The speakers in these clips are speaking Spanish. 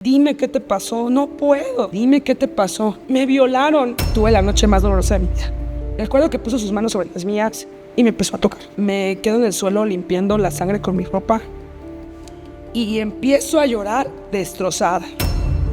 Dime qué te pasó, no puedo. Dime qué te pasó. Me violaron. Tuve la noche más dolorosa de mi vida. Recuerdo que puso sus manos sobre las mías y me empezó a tocar. Me quedo en el suelo limpiando la sangre con mi ropa y empiezo a llorar destrozada.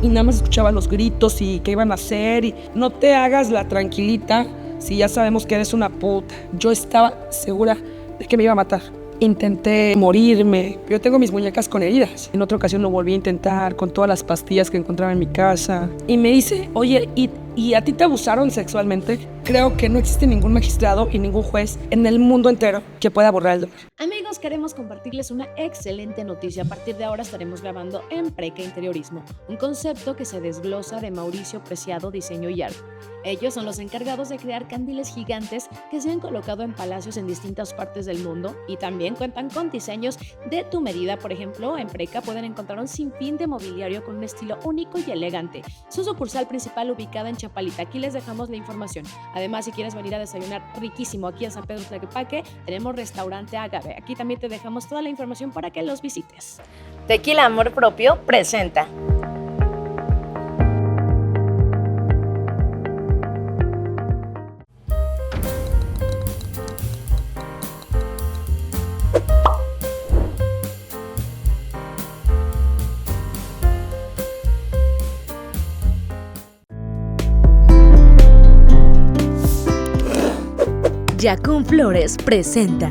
Y nada más escuchaba los gritos y qué iban a hacer y no te hagas la tranquilita si ya sabemos que eres una puta. Yo estaba segura de que me iba a matar. Intenté morirme. Yo tengo mis muñecas con heridas. En otra ocasión lo volví a intentar con todas las pastillas que encontraba en mi casa. Y me dice, oye, ¿y a ti te abusaron sexualmente? Creo que no existe ningún magistrado y ningún juez en el mundo entero que pueda borrar el dolor. Amigos, queremos compartirles una excelente noticia. A partir de ahora estaremos grabando en Preca Interiorismo, un concepto que se desglosa de Mauricio Preciado Diseño y Arte. Ellos son los encargados de crear candiles gigantes que se han colocado en palacios en distintas partes del mundo y también cuentan con diseños de tu medida. Por ejemplo, en Preca pueden encontrar un sinfín de mobiliario con un estilo único y elegante. Su sucursal principal ubicada en Chapalita. Aquí les dejamos la información. Además, si quieres venir a desayunar riquísimo aquí a San Pedro Tlaquepaque, tenemos restaurante Agave. Aquí también te dejamos toda la información para que los visites. Tequila Amor Propio presenta. Yacún Flores presenta.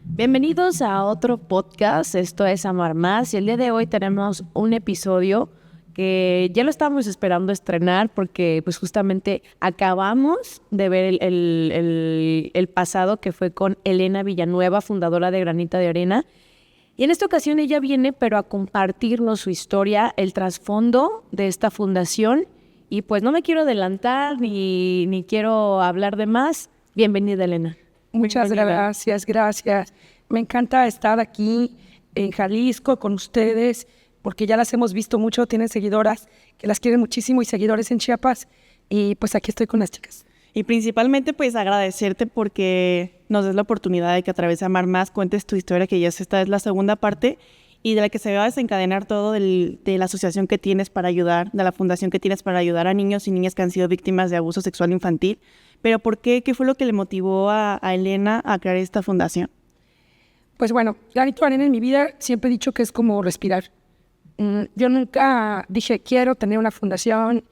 Bienvenidos a otro podcast, esto es Amar Más y el día de hoy tenemos un episodio que ya lo estábamos esperando estrenar porque pues justamente acabamos de ver el pasado que fue con Elena Villanueva, fundadora de Granita de Arena. Y en esta ocasión ella viene pero a compartirnos su historia, el trasfondo de esta fundación. Y pues no me quiero adelantar ni quiero hablar de más. Bienvenida, Elena. Muchas gracias. Me encanta estar aquí en Jalisco con ustedes porque ya las hemos visto mucho, tienen seguidoras que las quieren muchísimo y seguidores en Chiapas y pues aquí estoy con las chicas. Y principalmente pues agradecerte porque nos des la oportunidad de que a través de Amar Más cuentes tu historia, que ya esta es la segunda parte y de la que se va a desencadenar todo de la asociación que tienes para ayudar, de la fundación que tienes para ayudar a niños y niñas que han sido víctimas de abuso sexual infantil. Pero ¿por qué? ¿Qué fue lo que le motivó a Elena a crear esta fundación? Pues bueno, Granito de Arena en mi vida siempre he dicho que es como respirar. Yo nunca dije quiero tener una fundación,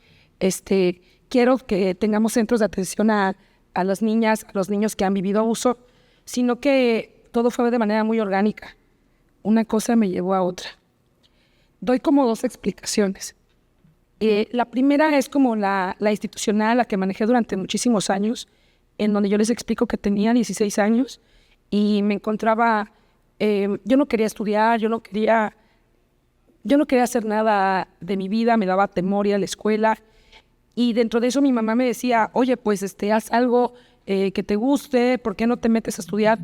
quiero que tengamos centros de atención a las niñas, a los niños que han vivido abuso, sino que todo fue de manera muy orgánica. Una cosa me llevó a otra. Doy como dos explicaciones. La primera es como la institucional, la que manejé durante muchísimos años, en donde yo les explico que tenía 16 años y me encontraba, yo no quería estudiar, yo no quería hacer nada de mi vida, me daba temor ir a la escuela y dentro de eso mi mamá me decía, oye, pues haz algo que te guste, ¿por qué no te metes a estudiar?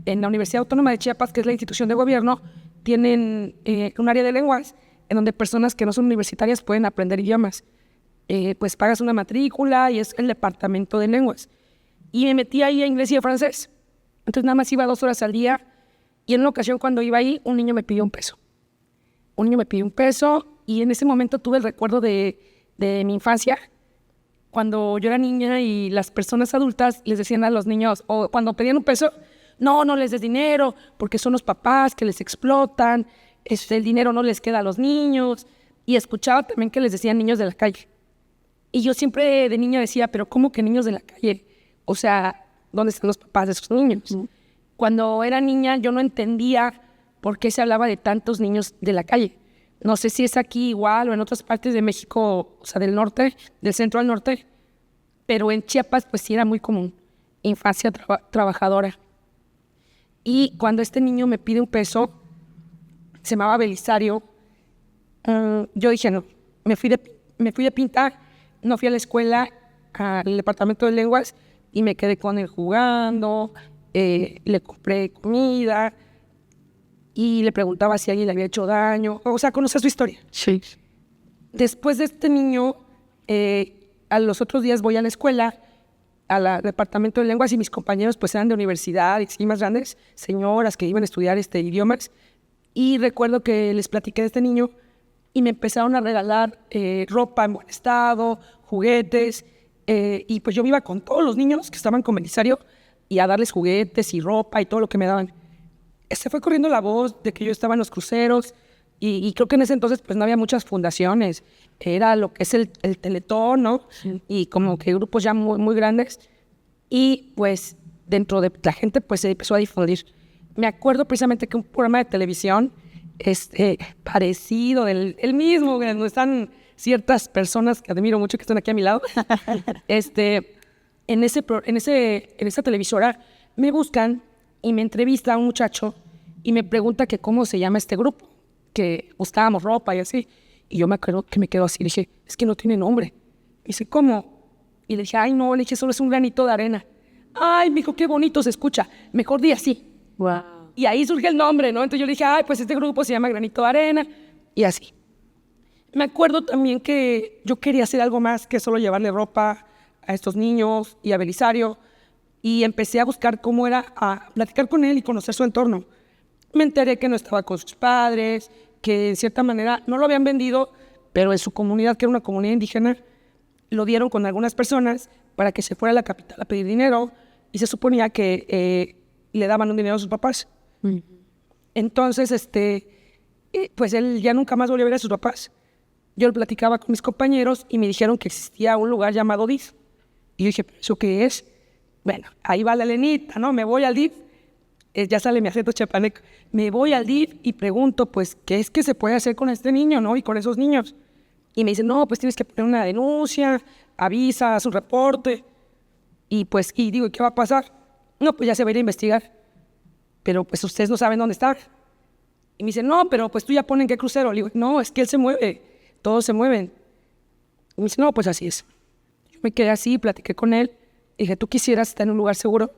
En la Universidad Autónoma de Chiapas, que es la institución de gobierno, tienen un área de lenguas en donde personas que no son universitarias pueden aprender idiomas. Pues pagas una matrícula y es el departamento de lenguas. Y me metí ahí a inglés y a francés. Entonces nada más iba 2 horas al día y en una ocasión cuando iba ahí, un niño me pidió $1. Un niño me pidió $1 y en ese momento tuve el recuerdo de mi infancia, cuando yo era niña y las personas adultas les decían a los niños, o cuando pedían $1, no les des dinero, porque son los papás que les explotan, el dinero no les queda a los niños. Y escuchaba también que les decían niños de la calle. Y yo siempre de niña decía, pero ¿cómo que niños de la calle? O sea, ¿dónde están los papás de esos niños? Cuando era niña yo no entendía por qué se hablaba de tantos niños de la calle. No sé si es aquí igual o en otras partes de México, o sea, del norte, del centro al norte, pero en Chiapas pues sí era muy común, infancia trabajadora. Y cuando este niño me pide $1, se llamaba Belisario, yo dije no, me fui de pintar, no fui a la escuela, al departamento de lenguas y me quedé con él jugando, le compré comida y le preguntaba si alguien le había hecho daño, o sea, conocía su historia. Sí. Después de este niño, a los otros días voy a la escuela al departamento de lenguas y mis compañeros pues eran de universidad y sí más grandes, señoras que iban a estudiar idiomas, Y recuerdo que les platiqué de este niño y me empezaron a regalar ropa en buen estado, juguetes, y pues yo me iba con todos los niños que estaban con Belisario y a darles juguetes y ropa y todo lo que me daban. Se fue corriendo la voz de que yo estaba en los cruceros y creo que en ese entonces pues no había muchas fundaciones, era lo que es el Teletón, ¿no? Sí. Y como que grupos ya muy, muy grandes y pues dentro de la gente pues se empezó a difundir. Me acuerdo precisamente que un programa de televisión parecido, el mismo, donde están ciertas personas que admiro mucho que están aquí a mi lado, en esa televisora me buscan y me entrevista a un muchacho y me pregunta que cómo se llama este grupo, que buscábamos ropa y así. Y yo me acuerdo que me quedo así, le dije, es que no tiene nombre. Me dice, ¿cómo? Y le dije, ay, no, le dije, solo es un granito de arena. Ay, me dijo, qué bonito se escucha, mejor di así. Wow. Y ahí surge el nombre, ¿no? Entonces yo le dije, ay, pues este grupo se llama Granito de Arena, y así. Me acuerdo también que yo quería hacer algo más que solo llevarle ropa a estos niños y a Belisario, y empecé a buscar cómo era a platicar con él y conocer su entorno. Me enteré que no estaba con sus padres, que en cierta manera no lo habían vendido, pero en su comunidad, que era una comunidad indígena, lo dieron con algunas personas para que se fuera a la capital a pedir dinero, y se suponía que le daban un dinero a sus papás. Entonces, pues él ya nunca más volvió a ver a sus papás. Yo lo platicaba con mis compañeros y me dijeron que existía un lugar llamado DIF. Y yo dije, ¿eso qué es? Bueno, ahí va la Elenita, ¿no? Me voy al DIF, ya sale mi acento chapaneco. Me voy al DIF y pregunto, pues, ¿qué es que se puede hacer con este niño, no? Y con esos niños. Y me dicen, no, pues tienes que poner una denuncia, avisa, haz un reporte. Y pues, y digo, ¿qué va a pasar? No, pues ya se va a ir a investigar. Pero pues ustedes no saben dónde está. Y me dicen, no, pero pues tú ya ponen qué crucero. Le digo, no, es que él se mueve, todos se mueven. Y me dice, no, pues así es. Yo me quedé así, platiqué con él. Dije, ¿tú quisieras estar en un lugar seguro?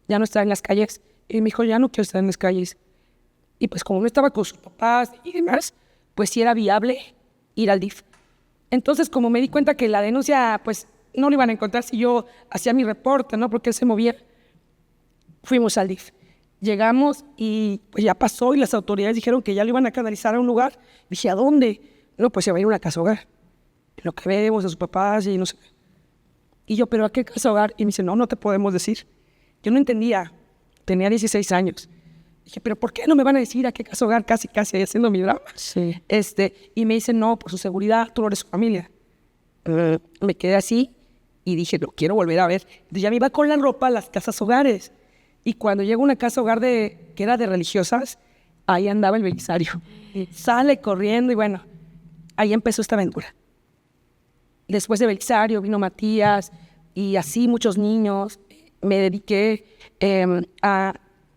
Ya no estar en las calles. Y me dijo, ya no quiero estar en las calles. Y pues como no estaba con sus papás y demás, pues sí era viable ir al DIF. Entonces, como me di cuenta que la denuncia, pues no lo iban a encontrar si yo hacía mi reporte, ¿no? Porque él se movía. Fuimos al DIF. Llegamos y pues ya pasó y las autoridades dijeron que ya lo iban a canalizar a un lugar. Dije, ¿a dónde? No, pues se va a ir a una casa hogar. Lo que vemos a sus papás y no sé. Y yo, ¿pero a qué casa hogar? Y me dice, no, no te podemos decir. Yo no entendía. Tenía 16 años. Dije, ¿pero por qué no me van a decir a qué casa hogar? Casi ahí haciendo mi drama. Sí. Y me dice, no, por su seguridad, tú no eres su familia. Me quedé así y dije, lo quiero volver a ver. Entonces ya me iba con la ropa a las casas hogares. Y cuando llego a una casa hogar que era de religiosas, ahí andaba el Belisario. Sale corriendo y bueno, ahí empezó esta aventura. Después de Belisario vino Matías y así muchos niños. Me dediqué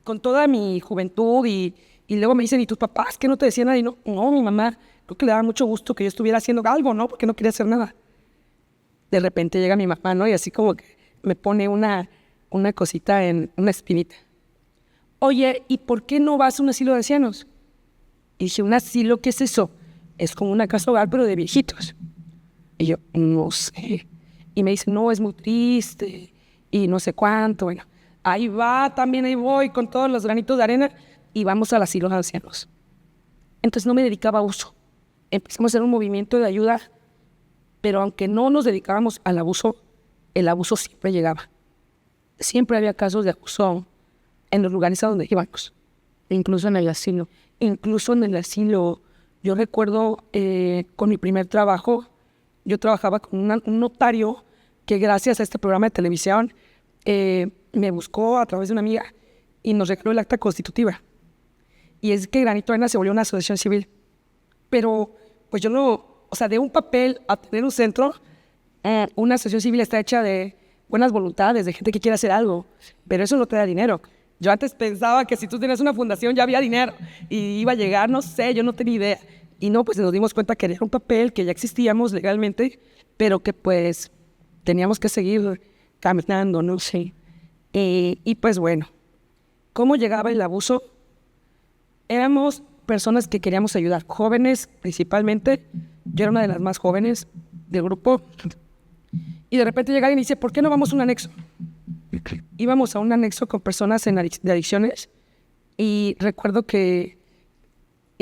con toda mi juventud y luego me dicen, ¿y tus papás qué no te decían nada? Y no, mi mamá, creo que le daba mucho gusto que yo estuviera haciendo algo, ¿no? Porque no quería hacer nada. De repente llega mi mamá, ¿no? Y así como que me pone una cosita en una espinita. Oye, ¿y por qué no vas a un asilo de ancianos? Y dije, ¿un asilo qué es eso? Es como una casa hogar, pero de viejitos. Y yo, no sé. Y me dice, no, es muy triste y no sé cuánto. Bueno, ahí voy con todos los granitos de arena y vamos al asilo de ancianos. Entonces no me dedicaba a abuso. Empezamos a hacer un movimiento de ayuda, pero aunque no nos dedicábamos al abuso, el abuso siempre llegaba. Siempre había casos de abuso en los lugares a donde íbamos. Incluso en el asilo. Incluso en el asilo. Yo recuerdo con mi primer trabajo, yo trabajaba con un notario que gracias a este programa de televisión me buscó a través de una amiga y nos regaló el acta constitutiva. Y es que Granito de Arena se volvió una asociación civil. Pero pues yo no, o sea, de un papel a tener un centro, una asociación civil está hecha de buenas voluntades, de gente que quiere hacer algo, pero eso no te da dinero. Yo antes pensaba que si tú tenías una fundación ya había dinero y iba a llegar, no sé, yo no tenía idea. Y no, pues nos dimos cuenta que era un papel, que ya existíamos legalmente, pero que pues teníamos que seguir caminando, no sé. Y pues bueno, ¿cómo llegaba el abuso? Éramos personas que queríamos ayudar, jóvenes principalmente. Yo era una de las más jóvenes del grupo. Y de repente llega alguien y dice, ¿por qué no vamos a un anexo? Íbamos a un anexo con personas de adicciones y recuerdo que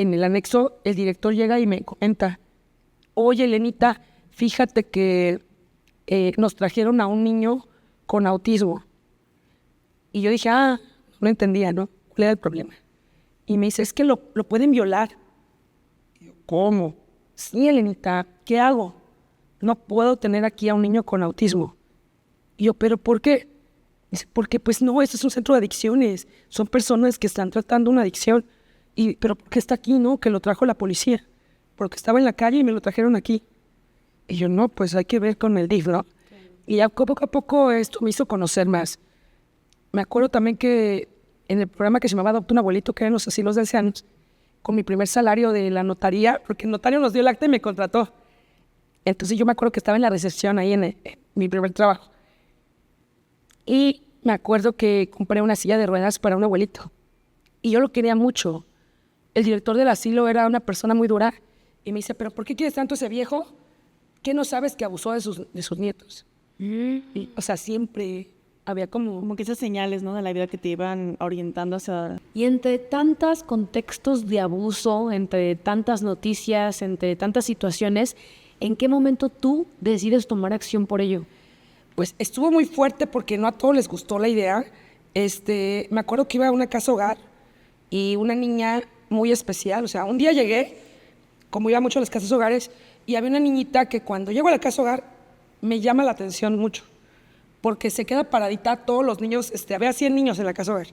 en el anexo, el director llega y me comenta, oye, Elenita, fíjate que nos trajeron a un niño con autismo. Y yo dije, no lo entendía, ¿no? ¿Cuál era el problema? Y me dice, es que lo pueden violar. Y yo, ¿cómo? Sí, Elenita, ¿qué hago? No puedo tener aquí a un niño con autismo. Y yo, ¿pero por qué? Dice, porque pues no, esto es un centro de adicciones. Son personas que están tratando una adicción. ¿Pero por qué está aquí, no? Que lo trajo la policía. Porque estaba en la calle y me lo trajeron aquí. Y yo, no, pues hay que ver con el DIF, ¿no? Y ya poco a poco esto me hizo conocer más. Me acuerdo también que en el programa que se llamaba Adopta un Abuelito, que eran los asilos de ancianos, con mi primer salario de la notaría, porque el notario nos dio el acta y me contrató. Entonces yo me acuerdo que estaba en la recepción ahí en mi primer trabajo. Y me acuerdo que compré una silla de ruedas para un abuelito. Y yo lo quería mucho. El director del asilo era una persona muy dura. Y me dice, ¿pero por qué quieres tanto ese viejo? ¿Qué no sabes que abusó de sus nietos? Y, o sea, siempre había como que esas señales, ¿no? De la vida que te iban orientando hacia... Y entre tantos contextos de abuso, entre tantas noticias, entre tantas situaciones, ¿en qué momento tú decides tomar acción por ello? Pues estuvo muy fuerte porque no a todos les gustó la idea. Me acuerdo que iba a una casa hogar y una niña muy especial. O sea, un día llegué, como iba mucho a las casas hogares, y había una niñita que cuando llego a la casa hogar me llama la atención mucho. Porque se queda paradita, todos los niños, había 100 niños en la casa hogar.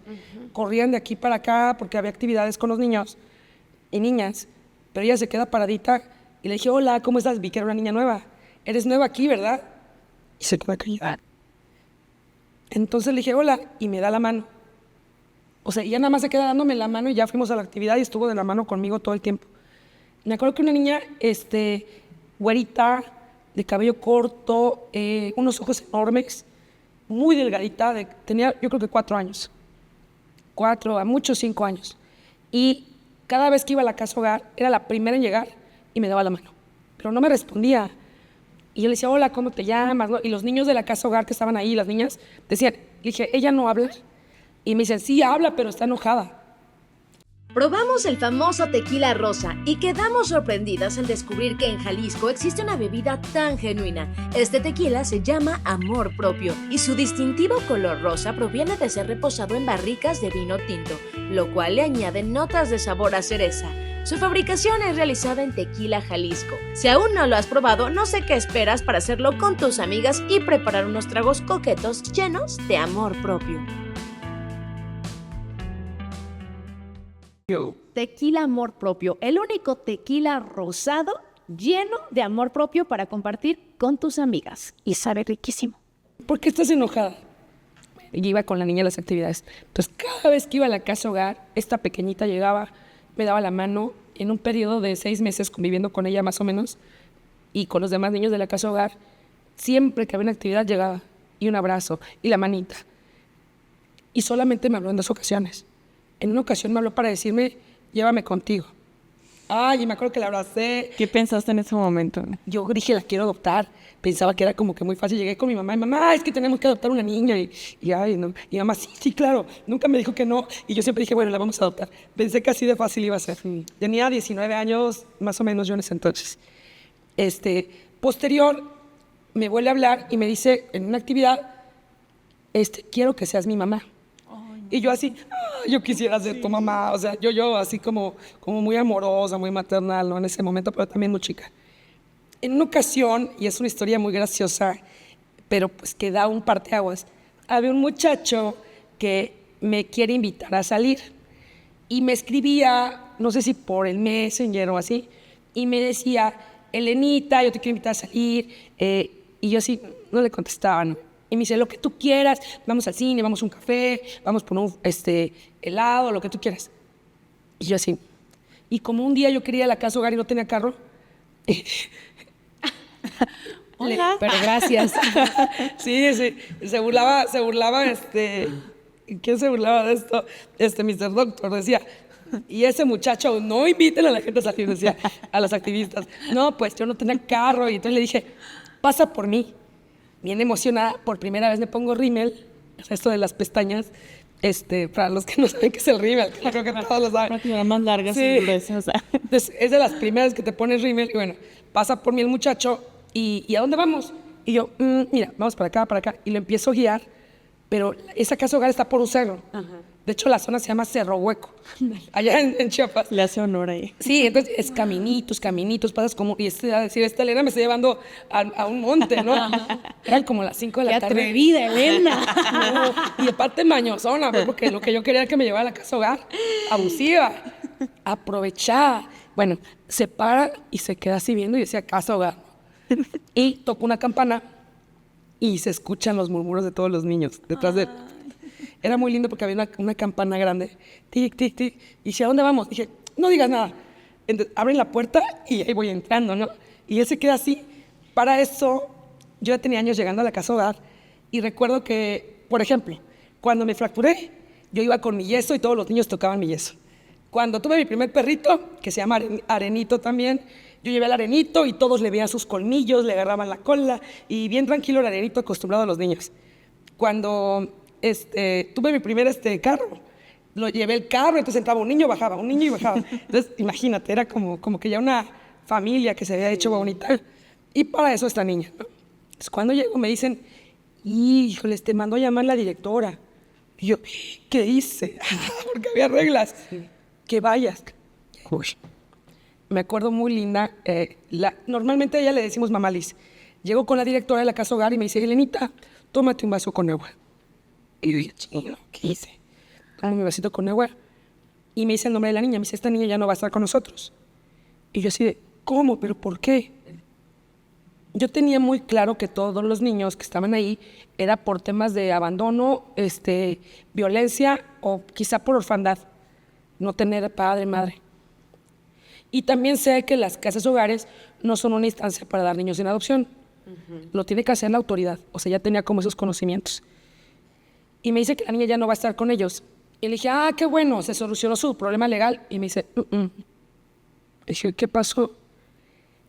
Corrían de aquí para acá porque había actividades con los niños y niñas, pero ella se queda paradita y le dije, hola, ¿cómo estás? Vi que era una niña nueva. Eres nueva aquí, ¿verdad? Y se queda callada. Entonces le dije, hola, y me da la mano. O sea, ella nada más se queda dándome la mano y ya fuimos a la actividad y estuvo de la mano conmigo todo el tiempo. Me acuerdo que una niña, güerita, de cabello corto, unos ojos enormes, muy delgadita, tenía yo creo que 4 años. 4, a muchos 5 años. Y cada vez que iba a la casa hogar, era la primera en llegar y me daba la mano. Pero no me respondía. Y yo le decía, hola, ¿cómo te llamas? Y los niños de la casa hogar que estaban ahí, las niñas, decían, dije, ¿ella no habla? Y me dicen, sí, habla, pero está enojada. Probamos el famoso tequila rosa y quedamos sorprendidas al descubrir que en Jalisco existe una bebida tan genuina. Este tequila se llama Amor Propio y su distintivo color rosa proviene de ser reposado en barricas de vino tinto, lo cual le añade notas de sabor a cereza. Su fabricación es realizada en Tequila, Jalisco. Si aún no lo has probado, no sé qué esperas para hacerlo con tus amigas y preparar unos tragos coquetos llenos de amor propio. Tequila Amor Propio, el único tequila rosado lleno de amor propio para compartir con tus amigas. Y sabe riquísimo. ¿Por qué estás enojada? Y iba con la niña a las actividades. Entonces, cada vez que iba a la casa hogar, esta pequeñita llegaba, me daba la mano, en un periodo de 6 meses conviviendo con ella más o menos, y con los demás niños de la casa hogar, siempre que había una actividad llegaba, y un abrazo, y la manita. Y solamente me habló en 2 ocasiones. En una ocasión me habló para decirme, llévame contigo. Ay, y me acuerdo que la abracé. ¿Qué pensaste en ese momento? Yo dije, la quiero adoptar. Pensaba que era como que muy fácil. Llegué con mi mamá y mamá, es que tenemos que adoptar una niña. Ay, no. Y mamá, sí, claro. Nunca me dijo que no. Y yo siempre dije, bueno, la vamos a adoptar. Pensé que así de fácil iba a ser. Tenía 19 años, más o menos yo en ese entonces. Posterior, me vuelve a hablar y me dice, en una actividad, quiero que seas mi mamá. Y yo así, yo quisiera ser tu mamá, o sea, yo así como muy amorosa, muy maternal, ¿no? En ese momento, pero también muy chica. En una ocasión, y es una historia muy graciosa, pero pues que da un parteaguas, había un muchacho que me quiere invitar a salir y me escribía, no sé si por el Messenger o así, y me decía, Elenita, yo te quiero invitar a salir, y yo así no le contestaba, ¿no? Y me dice, lo que tú quieras, vamos al cine, vamos a un café, vamos por un helado, lo que tú quieras. Y yo así. Y como un día yo quería ir a la casa hogar y no tenía carro. Hola. Pero gracias. Sí, se burlaba, ¿quién se burlaba de esto? Mr. Doctor decía, y ese muchacho, no inviten a la gente a salir, decía, a los activistas. No, pues yo no tenía carro, y entonces le dije, pasa por mí. Bien emocionada, por primera vez me pongo rímel, esto de las pestañas, Para los que no saben qué es el rímel, creo que todos lo saben. Una más larga, Sí. y gruesa, o sea. Entonces, es de las primeras que te pones rímel y bueno, pasa por mí el muchacho y ¿a dónde vamos? Y yo, mira, vamos para acá. Y lo empiezo a guiar, pero esa casa hogar está por un cerro. De hecho, la zona se llama Cerro Hueco, allá en Chiapas. Le hace honor ahí. Sí, entonces es caminitos, pasas como... Y esta Elena me está llevando a un monte, ¿no? Eran como las 5 de la ¡Qué tarde. atrevida, Elena! No, y aparte mañosona, pues, porque lo que yo quería era que me llevara a la casa hogar. Abusiva, aprovechada. Bueno, se para y se queda así viendo y decía casa hogar. Y toca una campana y se escuchan los murmuros de todos los niños detrás de... Era muy lindo porque había una campana grande. Tic, tic, tic. Y dije, ¿a dónde vamos? Dije, no digas nada. Entonces, abren la puerta y ahí voy entrando, ¿no? Y él se queda así. Para eso, yo ya tenía años llegando a la casa hogar y recuerdo que, por ejemplo, cuando me fracturé, yo iba con mi yeso y todos los niños tocaban mi yeso. Cuando tuve mi primer perrito, que se llama Arenito también, yo llevé al Arenito y todos le veían sus colmillos, le agarraban la cola y bien tranquilo el Arenito acostumbrado a los niños. Cuando tuve mi primer carro, lo llevé el carro, entonces entraba un niño y bajaba. Entonces, imagínate, era como que ya una familia que se había hecho bonita. Y para eso esta niña, ¿no? Entonces, cuando llego me dicen, híjoles, te mandó a llamar la directora. Y yo, ¿qué hice? Porque había reglas. Que vayas. Uy. Me acuerdo muy linda. Normalmente a ella le decimos mamá Liz. Llego con la directora de la casa hogar y me dice, Elenita, tómate un vaso con agua. Y yo dije, chino, ¿qué hice? Tomo mi vasito con agua y me dice el nombre de la niña. Me dice, esta niña ya no va a estar con nosotros. Y yo así de, ¿cómo? ¿Pero por qué? Yo tenía muy claro que todos los niños que estaban ahí era por temas de abandono, violencia o quizá por orfandad. No tener padre, madre. Y también sé que las casas hogares no son una instancia para dar niños en adopción. Lo tiene que hacer la autoridad. O sea, ya tenía como esos conocimientos. Y me dice que la niña ya no va a estar con ellos. Y le dije, qué bueno, se solucionó su problema legal. Y me dice, Le dije, ¿qué pasó?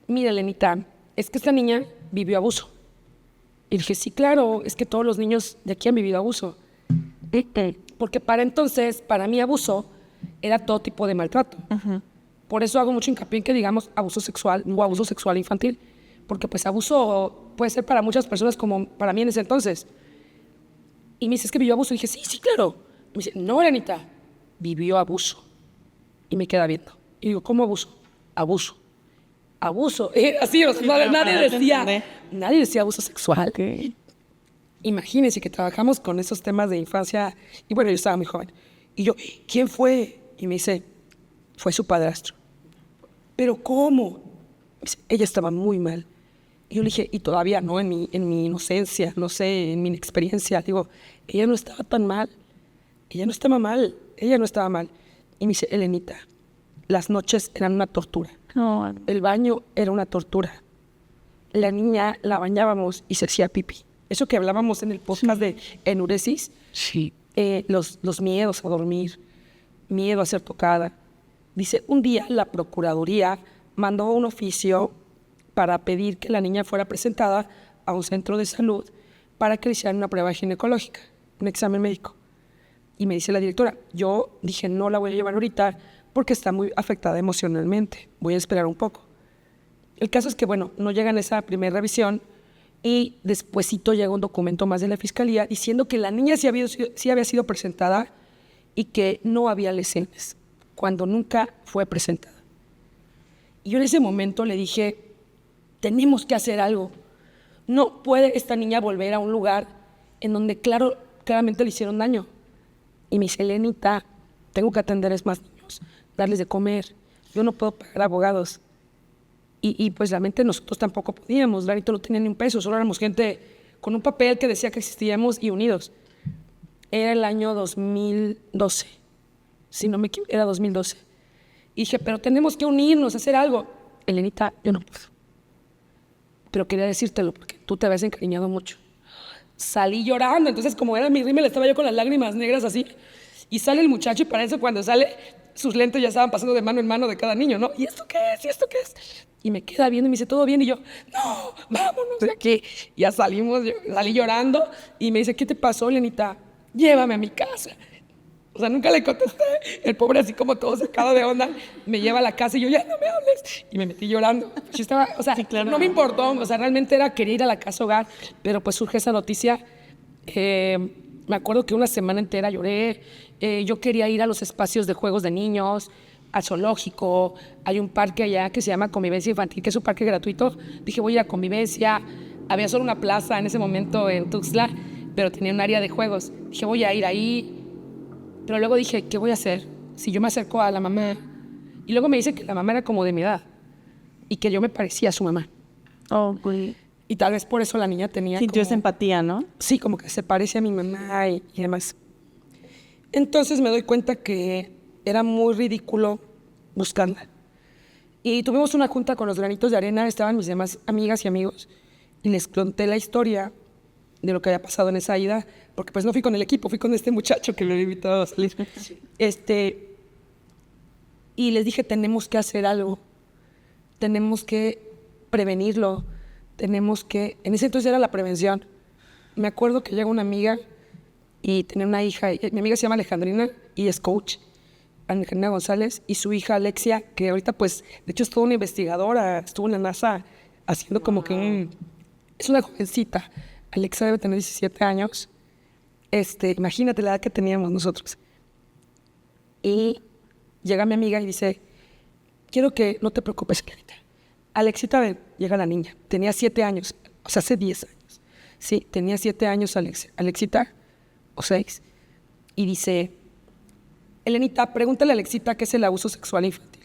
Mira, Lenita, es que esta niña vivió abuso. Y le dije, sí, claro, es que todos los niños de aquí han vivido abuso. Porque para entonces, para mí abuso era todo tipo de maltrato. Por eso hago mucho hincapié en que digamos abuso sexual o abuso sexual infantil. Porque pues abuso puede ser para muchas personas como para mí en ese entonces. Y me dice, ¿es que vivió abuso? Y dije, sí, claro. Y me dice, no, Elenita, vivió abuso. Y me queda viendo. Y digo, ¿cómo abuso? Abuso. Así, o sea, nadie decía abuso sexual. Okay. Imagínense que trabajamos con esos temas de infancia. Y bueno, yo estaba muy joven. Y yo, ¿quién fue? Y me dice, fue su padrastro. ¿Pero cómo? Me dice, ella estaba muy mal. Y yo le dije, y todavía no, en mi inocencia, no sé, en mi inexperiencia, digo, ella no estaba tan mal, ella no estaba mal. Y me dice, Elenita, las noches eran una tortura. No. El baño era una tortura. La niña la bañábamos y se hacía pipí. Eso que hablábamos en el podcast de enuresis, los miedos a dormir, miedo a ser tocada. Dice, un día la Procuraduría mandó un oficio para pedir que la niña fuera presentada a un centro de salud para que le hicieran una prueba ginecológica, un examen médico. Y me dice la directora, yo dije, no la voy a llevar ahorita porque está muy afectada emocionalmente, voy a esperar un poco. El caso es que, bueno, no llegan a esa primera revisión y despuesito llega un documento más de la fiscalía diciendo que la niña sí había sido presentada y que no había lesiones, cuando nunca fue presentada. Y yo en ese momento le dije, tenemos que hacer algo. No puede esta niña volver a un lugar en donde claramente le hicieron daño. Y me dice, Elenita, tengo que atender a más niños, darles de comer. Yo no puedo pagar abogados. Y pues realmente nosotros tampoco podíamos. Larito no tenía ni un peso, solo éramos gente con un papel que decía que existíamos y unidos. Era el año 2012. Si no me equivoco, era 2012. Y dije, pero tenemos que unirnos, hacer algo. Elenita, yo no puedo. Pero quería decírtelo porque tú te habías encariñado mucho. Salí llorando, entonces como era mi rímel, estaba yo con las lágrimas negras así. Y sale el muchacho y para eso cuando sale, sus lentes ya estaban pasando de mano en mano de cada niño, ¿no? ¿Y esto qué es? ¿Y esto qué es? Y me queda viendo y me dice, ¿todo bien? Y yo, no, vámonos de aquí. Ya salimos, yo salí llorando y me dice, ¿qué te pasó, Lenita? Llévame a mi casa. O sea, nunca le contesté. El pobre, así como todo sacado de onda, me lleva a la casa y yo, ya no me hables. Y me metí llorando. Yo estaba, o sea, Sí, claro. no me importó. O sea, realmente era querer ir a la casa hogar. Pero pues surge esa noticia. Me acuerdo que una semana entera lloré. Yo quería ir a los espacios de juegos de niños, al zoológico. Hay un parque allá que se llama Convivencia Infantil, que es un parque gratuito. Dije, voy a ir a Convivencia. Había solo una plaza en ese momento en Tuxtla, pero tenía un área de juegos. Dije, voy a ir ahí. Pero luego dije, ¿qué voy a hacer si yo me acerco a la mamá? Y luego me dice que la mamá era como de mi edad y que yo me parecía a su mamá. Oh, güey. Y tal vez por eso la niña tenía Sintió como... esa empatía, ¿no? Sí, como que se parece a mi mamá y demás. Entonces me doy cuenta que era muy ridículo buscarla. Y tuvimos una junta con los granitos de arena, estaban mis demás amigas y amigos, y les conté la historia de lo que había pasado en esa ida, porque pues no fui con el equipo, fui con este muchacho que lo había invitado a salir. Y les dije, tenemos que hacer algo, tenemos que prevenirlo, tenemos que... En ese entonces era la prevención. Me acuerdo que llega una amiga y tenía una hija, mi amiga se llama Alejandrina y es coach, Alejandrina González, y su hija Alexia, que ahorita pues, de hecho es toda una investigadora, estuvo en la NASA haciendo como que es una jovencita. Alexa debe tener 17 años. Imagínate la edad que teníamos nosotros. Y llega mi amiga y dice, quiero que no te preocupes, Clarita. Alexita, ven, llega la niña. Tenía 7 años, o sea, hace 10 años. Sí, tenía 7 años Alexita, o 6. Y dice, Elenita, pregúntale a Alexita qué es el abuso sexual infantil.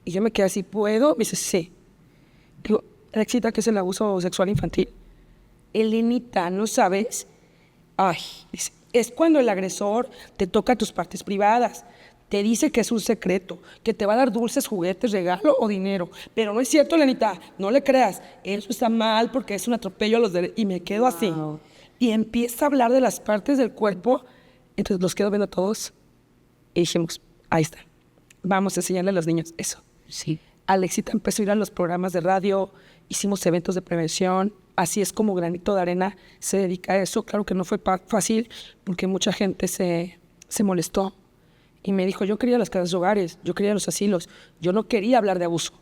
Y yo me quedé así, ¿puedo? Me dice, sí. Digo, Alexita, ¿qué es el abuso sexual infantil? Elenita, ¿no sabes? Ay, dice, es cuando el agresor te toca tus partes privadas, te dice que es un secreto, que te va a dar dulces, juguetes, regalo o dinero. Pero no es cierto, Elenita, no le creas, eso está mal porque es un atropello a los derechos. Y me quedo así. Wow. Y empieza a hablar de las partes del cuerpo, entonces los quedo viendo a todos y dijimos, ahí está, vamos a enseñarle a los niños eso. Sí. Alexita empezó a ir a los programas de radio, hicimos eventos de prevención. Así es como Granito de Arena se dedica a eso. Claro que no fue fácil porque mucha gente se molestó y me dijo, yo quería las casas de hogares, yo quería los asilos, yo no quería hablar de abuso,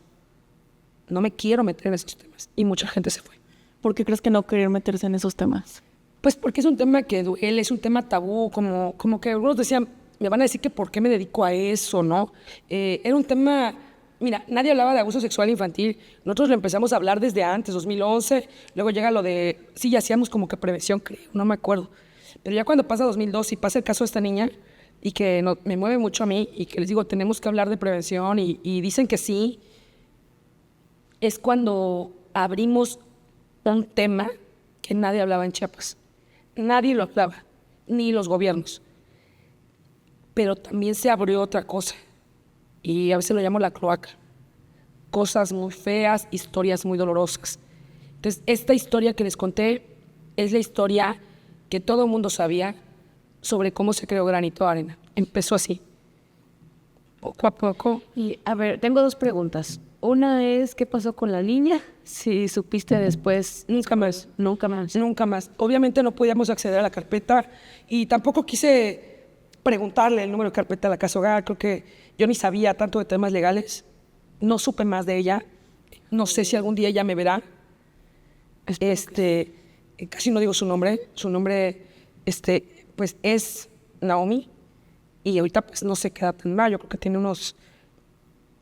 no me quiero meter en esos temas. Y mucha gente se fue. ¿Por qué crees que no querer meterse en esos temas? Pues porque es un tema que duele, es un tema tabú, como que algunos decían, me van a decir que por qué me dedico a eso, ¿no? Era un tema... Mira, nadie hablaba de abuso sexual infantil. Nosotros lo empezamos a hablar desde antes, 2011. Luego llega lo de... Sí, ya hacíamos como que prevención, creo, no me acuerdo. Pero ya cuando pasa 2002 y pasa el caso de esta niña, y que me mueve mucho a mí, y que les digo, tenemos que hablar de prevención, y dicen que sí, es cuando abrimos un tema que nadie hablaba en Chiapas. Nadie lo hablaba, ni los gobiernos. Pero también se abrió otra cosa. Y a veces lo llamo la cloaca. Cosas muy feas, historias muy dolorosas. Entonces, esta historia que les conté es la historia que todo el mundo sabía sobre cómo se creó Granito de Arena. Empezó así, poco a poco. Y a ver, tengo 2 preguntas. Una es, ¿qué pasó con la niña? Si supiste después. Nunca más. Nunca más. Nunca más. Obviamente no podíamos acceder a la carpeta y tampoco quise preguntarle el número de carpeta a la casa hogar. Creo que yo ni sabía tanto de temas legales. No supe más de ella. No sé si algún día ella me verá. Casi no digo su nombre. Su nombre, pues es Naomi. Y ahorita pues no sé qué edad tendrá. Yo creo que tiene unos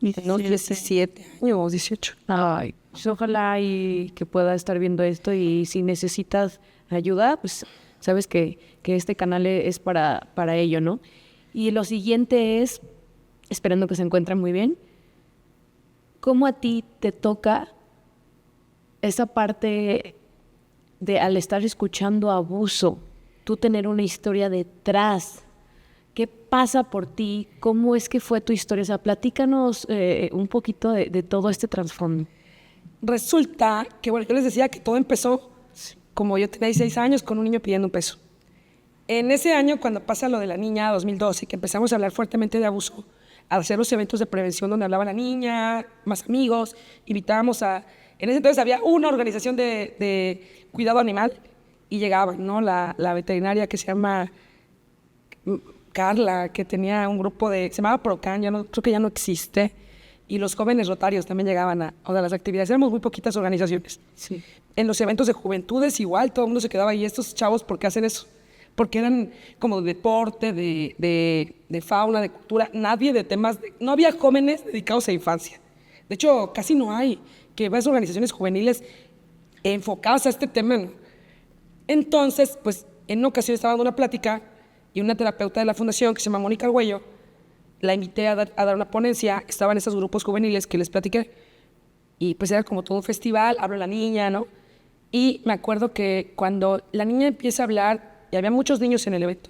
17 años, 18. Ay, pues ojalá y que pueda estar viendo esto, y si necesitas ayuda, pues sabes que este canal es para ello, ¿no? Y lo siguiente es, esperando que se encuentren muy bien, ¿cómo a ti te toca esa parte de, al estar escuchando abuso, tú tener una historia detrás? ¿Qué pasa por ti? ¿Cómo es que fue tu historia? O sea, platícanos un poquito de todo este trasfondo. Resulta que, bueno, yo les decía que todo empezó como yo tenía 16 años con un niño pidiendo un peso. En ese año, cuando pasa lo de la niña, 2012, que empezamos a hablar fuertemente de abuso, a hacer los eventos de prevención donde hablaba la niña, más amigos, invitábamos a... En ese entonces había una organización de cuidado animal y llegaba, ¿no? La veterinaria que se llama Carla, que tenía un grupo se llamaba Procan, creo que ya no existe, y los jóvenes rotarios también llegaban a las actividades. Éramos muy poquitas organizaciones. Sí. En los eventos de juventudes igual, todo el mundo se quedaba ahí. Estos chavos, ¿por qué hacen eso? Porque eran como de deporte, de fauna, de cultura. Nadie de temas... no había jóvenes dedicados a infancia. De hecho, casi no hay que ves organizaciones juveniles enfocadas a este tema, ¿no? Entonces, pues, en una ocasión estaba dando una plática y una terapeuta de la fundación que se llama Mónica Argüello, la invité a dar una ponencia. Estaban esos grupos juveniles que les platiqué y pues era como todo un festival. Habla la niña, ¿no? Y me acuerdo que cuando la niña empieza a hablar, y había muchos niños en el evento,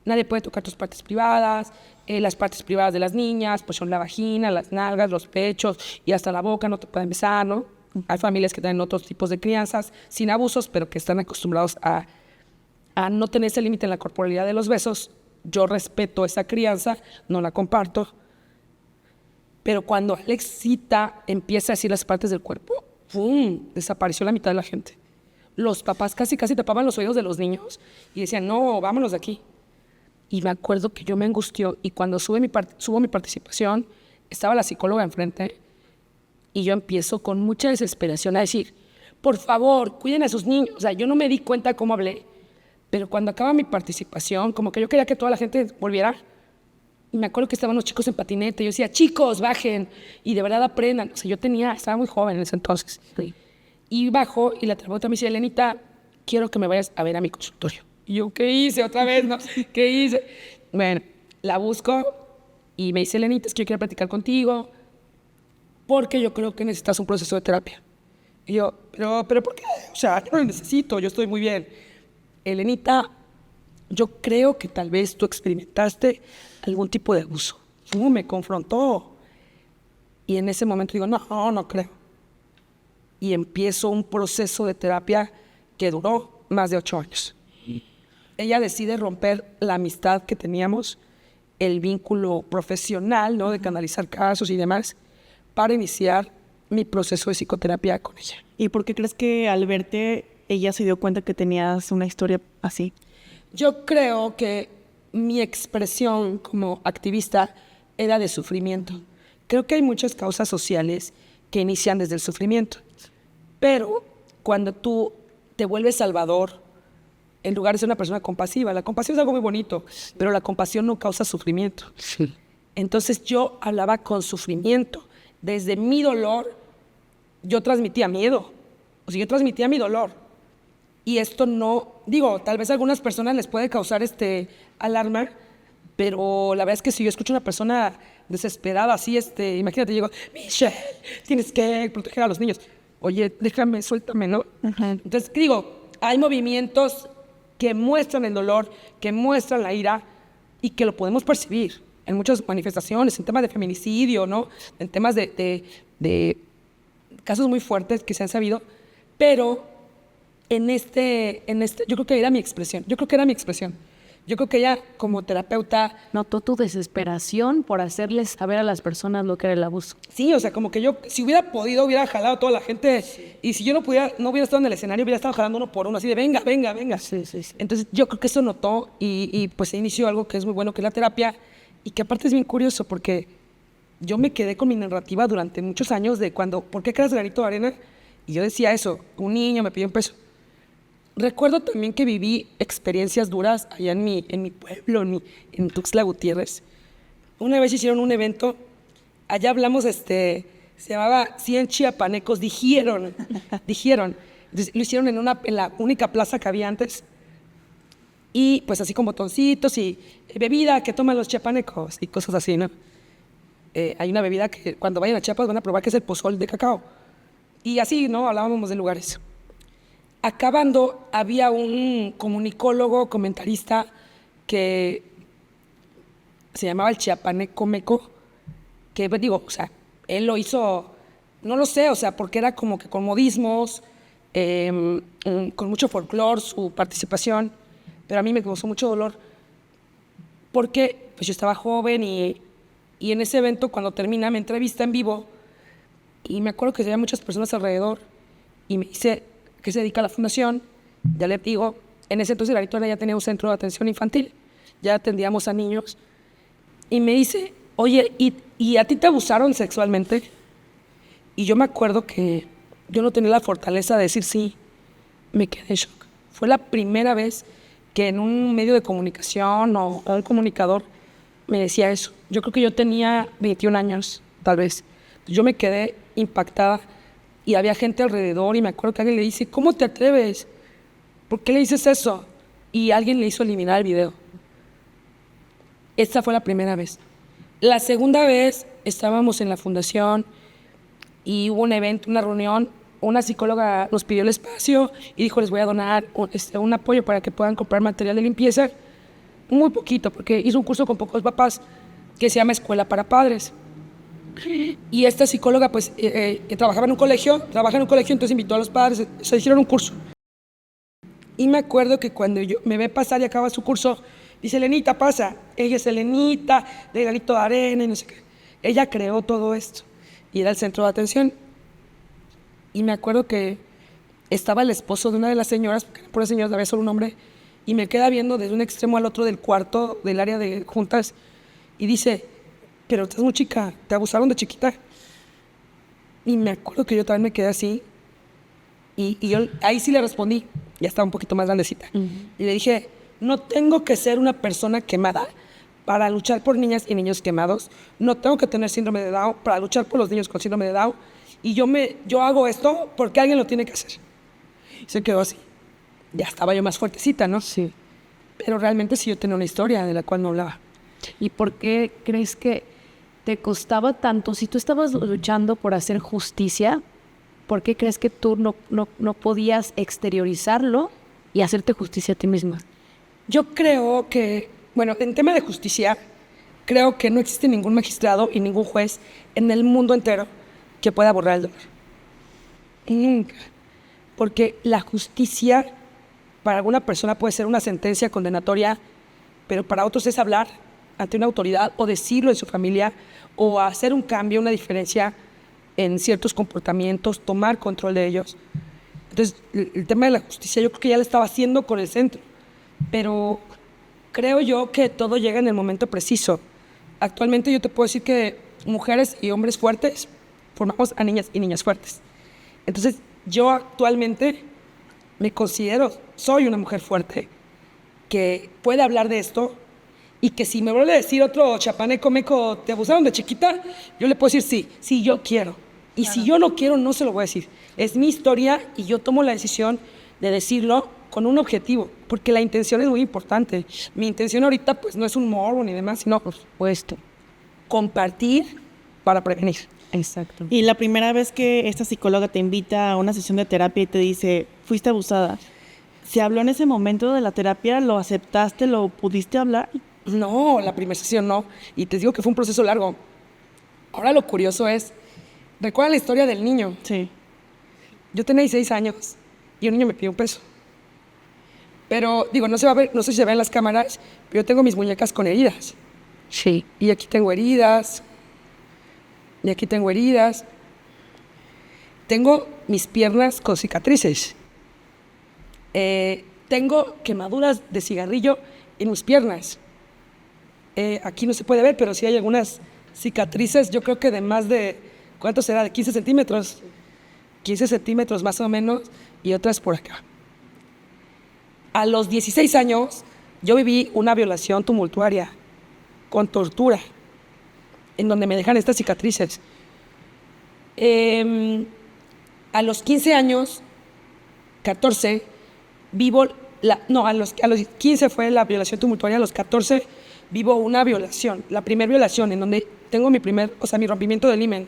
nadie puede tocar tus partes privadas, las partes privadas de las niñas pues son la vagina, las nalgas, los pechos y hasta la boca, no te pueden besar, ¿no? Hay familias que tienen otros tipos de crianzas sin abusos, pero que están acostumbrados a no tener ese límite en la corporalidad de los besos. Yo respeto esa crianza, no la comparto. Pero cuando Alexita empieza a decir las partes del cuerpo, ¡pum!, desapareció la mitad de la gente. Los papás casi tapaban los oídos de los niños y decían, no, vámonos de aquí. Y me acuerdo que yo me angustió y cuando subo mi participación, estaba la psicóloga enfrente y yo empiezo con mucha desesperación a decir, por favor, cuiden a sus niños. O sea, yo no me di cuenta cómo hablé. Pero cuando acaba mi participación, como que yo quería que toda la gente volviera. Y me acuerdo que estaban los chicos en patinete. Yo decía, chicos, bajen. Y de verdad aprendan. O sea, estaba muy joven en ese entonces. Sí. Y bajo y la terapeuta me dice, Elenita, quiero que me vayas a ver a mi consultorio. Y yo, ¿qué hice otra vez? ¿No? ¿Qué hice? Bueno, la busco y me dice, Elenita, es que yo quiero platicar contigo porque yo creo que necesitas un proceso de terapia. Y yo, ¿pero por qué? O sea, yo no lo necesito, yo estoy muy bien. Elenita, yo creo que tal vez tú experimentaste algún tipo de abuso. Me confrontó. Y en ese momento digo, no creo. Y empiezo un proceso de terapia que duró más de 8 años. Ella decide romper la amistad que teníamos, el vínculo profesional, ¿no?, de canalizar casos y demás, para iniciar mi proceso de psicoterapia con ella. ¿Y por qué crees que al verte ella se dio cuenta que tenías una historia así? Yo creo que mi expresión como activista era de sufrimiento. Creo que hay muchas causas sociales que inician desde el sufrimiento, pero cuando tú te vuelves salvador, en lugar de ser una persona compasiva, la compasión es algo muy bonito, pero la compasión no causa sufrimiento. Sí. Entonces yo hablaba con sufrimiento. Desde mi dolor, yo transmitía miedo. O sea, yo transmitía mi dolor. Y esto no, tal vez a algunas personas les puede causar alarma, pero la verdad es que si yo escucho a una persona desesperada así, imagínate, digo, Michelle, tienes que proteger a los niños. Oye, déjame, suéltame, ¿no? Uh-huh. Entonces, hay movimientos que muestran el dolor, que muestran la ira y que lo podemos percibir en muchas manifestaciones, en temas de feminicidio, ¿no? En temas de casos muy fuertes que se han sabido, pero en yo creo que era mi expresión. Yo creo que ella, como terapeuta... Notó tu desesperación por hacerles saber a las personas lo que era el abuso. Sí, o sea, como que yo, si hubiera podido, hubiera jalado a toda la gente. Sí. Y si yo no hubiera estado en el escenario, hubiera estado jalando uno por uno, así de venga. Sí. Entonces, yo creo que eso notó y pues se inició algo que es muy bueno, que es la terapia. Y que aparte es bien curioso, porque yo me quedé con mi narrativa durante muchos años de ¿por qué creas granito de arena? Y yo decía eso, un niño me pidió $1. Recuerdo también que viví experiencias duras allá en mi pueblo, en Tuxtla Gutiérrez. Una vez hicieron un evento, allá hablamos, se llamaba 100 chiapanecos, dijeron. Entonces, lo hicieron en la única plaza que había antes. Y pues así con botoncitos y bebida que toman los chiapanecos y cosas así, ¿no? Hay una bebida que cuando vayan a Chiapas van a probar, que es el pozol de cacao. Y así, ¿no? Hablábamos de lugares. Acabando, había un comunicólogo, comentarista, que se llamaba el Chiapaneco Meco, que o sea, él lo hizo, no lo sé, o sea, porque era como que con modismos, con mucho folclore, su participación, pero a mí me causó mucho dolor, porque pues yo estaba joven y en ese evento, cuando termina, me entrevista en vivo, y me acuerdo que había muchas personas alrededor, y me dice que se dedica a la fundación. Ya le digo, en ese entonces Granito de Arena ya tenía un centro de atención infantil. ya atendíamos a niños, y me dice, oye, ¿y a ti te abusaron sexualmente? Y yo me acuerdo que yo no tenía la fortaleza de decir sí, me quedé en shock. Fue la primera vez que en un medio de comunicación o un comunicador me decía eso. Yo creo que yo tenía 21 años, tal vez. Yo me quedé impactada y había gente alrededor y me acuerdo que alguien le dice, ¿cómo te atreves? ¿Por qué le dices eso? Y alguien le hizo eliminar el video. Esta fue la primera vez. La segunda vez estábamos en la fundación y hubo un evento, una reunión. Una psicóloga nos pidió el espacio y dijo, les voy a donar un apoyo para que puedan comprar material de limpieza. Muy poquito, porque hizo un curso con pocos papás que se llama Escuela para Padres. Y esta psicóloga, pues, trabaja en un colegio, entonces invitó a los padres, se hicieron un curso. Y me acuerdo que cuando yo me ve pasar y acaba su curso, dice, Elenita, pasa. Ella es Elenita, de granito de arena y no sé qué. Ella creó todo esto y era el centro de atención. Y me acuerdo que estaba el esposo de una de las señoras, porque por las señoras había solo un hombre, y me queda viendo desde un extremo al otro del cuarto, del área de juntas, y dice, pero estás muy chica, te abusaron de chiquita. Y me acuerdo que yo también me quedé así, y yo ahí sí le respondí, ya estaba un poquito más grandecita, y le dije, no tengo que ser una persona quemada para luchar por niñas y niños quemados, no tengo que tener síndrome de Down para luchar por los niños con síndrome de Down, y yo hago esto porque alguien lo tiene que hacer. Y se quedó así. Ya estaba yo más fuertecita, ¿no? Sí. Pero realmente sí yo tenía una historia de la cual no hablaba. ¿Y por qué crees que te costaba tanto? Si tú estabas luchando por hacer justicia, ¿por qué crees que tú no podías exteriorizarlo y hacerte justicia a ti misma? Yo creo que, bueno, en tema de justicia, creo que no existe ningún magistrado y ningún juez en el mundo entero que pueda borrar el dolor. Nunca. Porque la justicia para alguna persona puede ser una sentencia condenatoria, pero para otros es hablar ante una autoridad o decirlo en su familia o hacer un cambio, una diferencia en ciertos comportamientos, tomar control de ellos. Entonces, el tema de la justicia yo creo que ya lo estaba haciendo con el centro, pero creo yo que todo llega en el momento preciso. Actualmente yo te puedo decir que mujeres y hombres fuertes formamos a niñas y niñas fuertes. Entonces, yo actualmente me considero, soy una mujer fuerte, que puede hablar de esto y que si me vuelve a decir otro chapaneco meco, ¿te abusaron de chiquita? Yo le puedo decir sí, yo quiero. Y claro, si yo no quiero, no se lo voy a decir. Es mi historia y yo tomo la decisión de decirlo con un objetivo, porque la intención es muy importante. Mi intención ahorita pues no es un morbo ni demás, sino por supuesto compartir para prevenir. Exacto. Y la primera vez que esta psicóloga te invita a una sesión de terapia y te dice, fuiste abusada, ¿se habló en ese momento de la terapia? ¿Lo aceptaste? ¿Lo pudiste hablar? No, la primera sesión no. Y te digo que fue un proceso largo. Ahora lo curioso es, ¿recuerdan la historia del niño? Sí. Yo tenía 16 años y un niño me pidió un peso. Pero, digo, no se va a ver, no sé si se ve en las cámaras, pero yo tengo mis muñecas con heridas. Sí. Y aquí tengo heridas. Y aquí tengo heridas. Tengo mis piernas con cicatrices. Tengo quemaduras de cigarrillo en mis piernas. Aquí no se puede ver, pero sí hay algunas cicatrices, yo creo que de más de, ¿cuánto será? De 15 centímetros. 15 centímetros más o menos, y otras por acá. A los 16 años, yo viví una violación tumultuaria, con tortura, en donde me dejan estas cicatrices. A los 15 años, 14, a los 15 fue la violación tumultuaria, a los 14 vivo una violación, la primera violación, en donde tengo mi rompimiento del himen.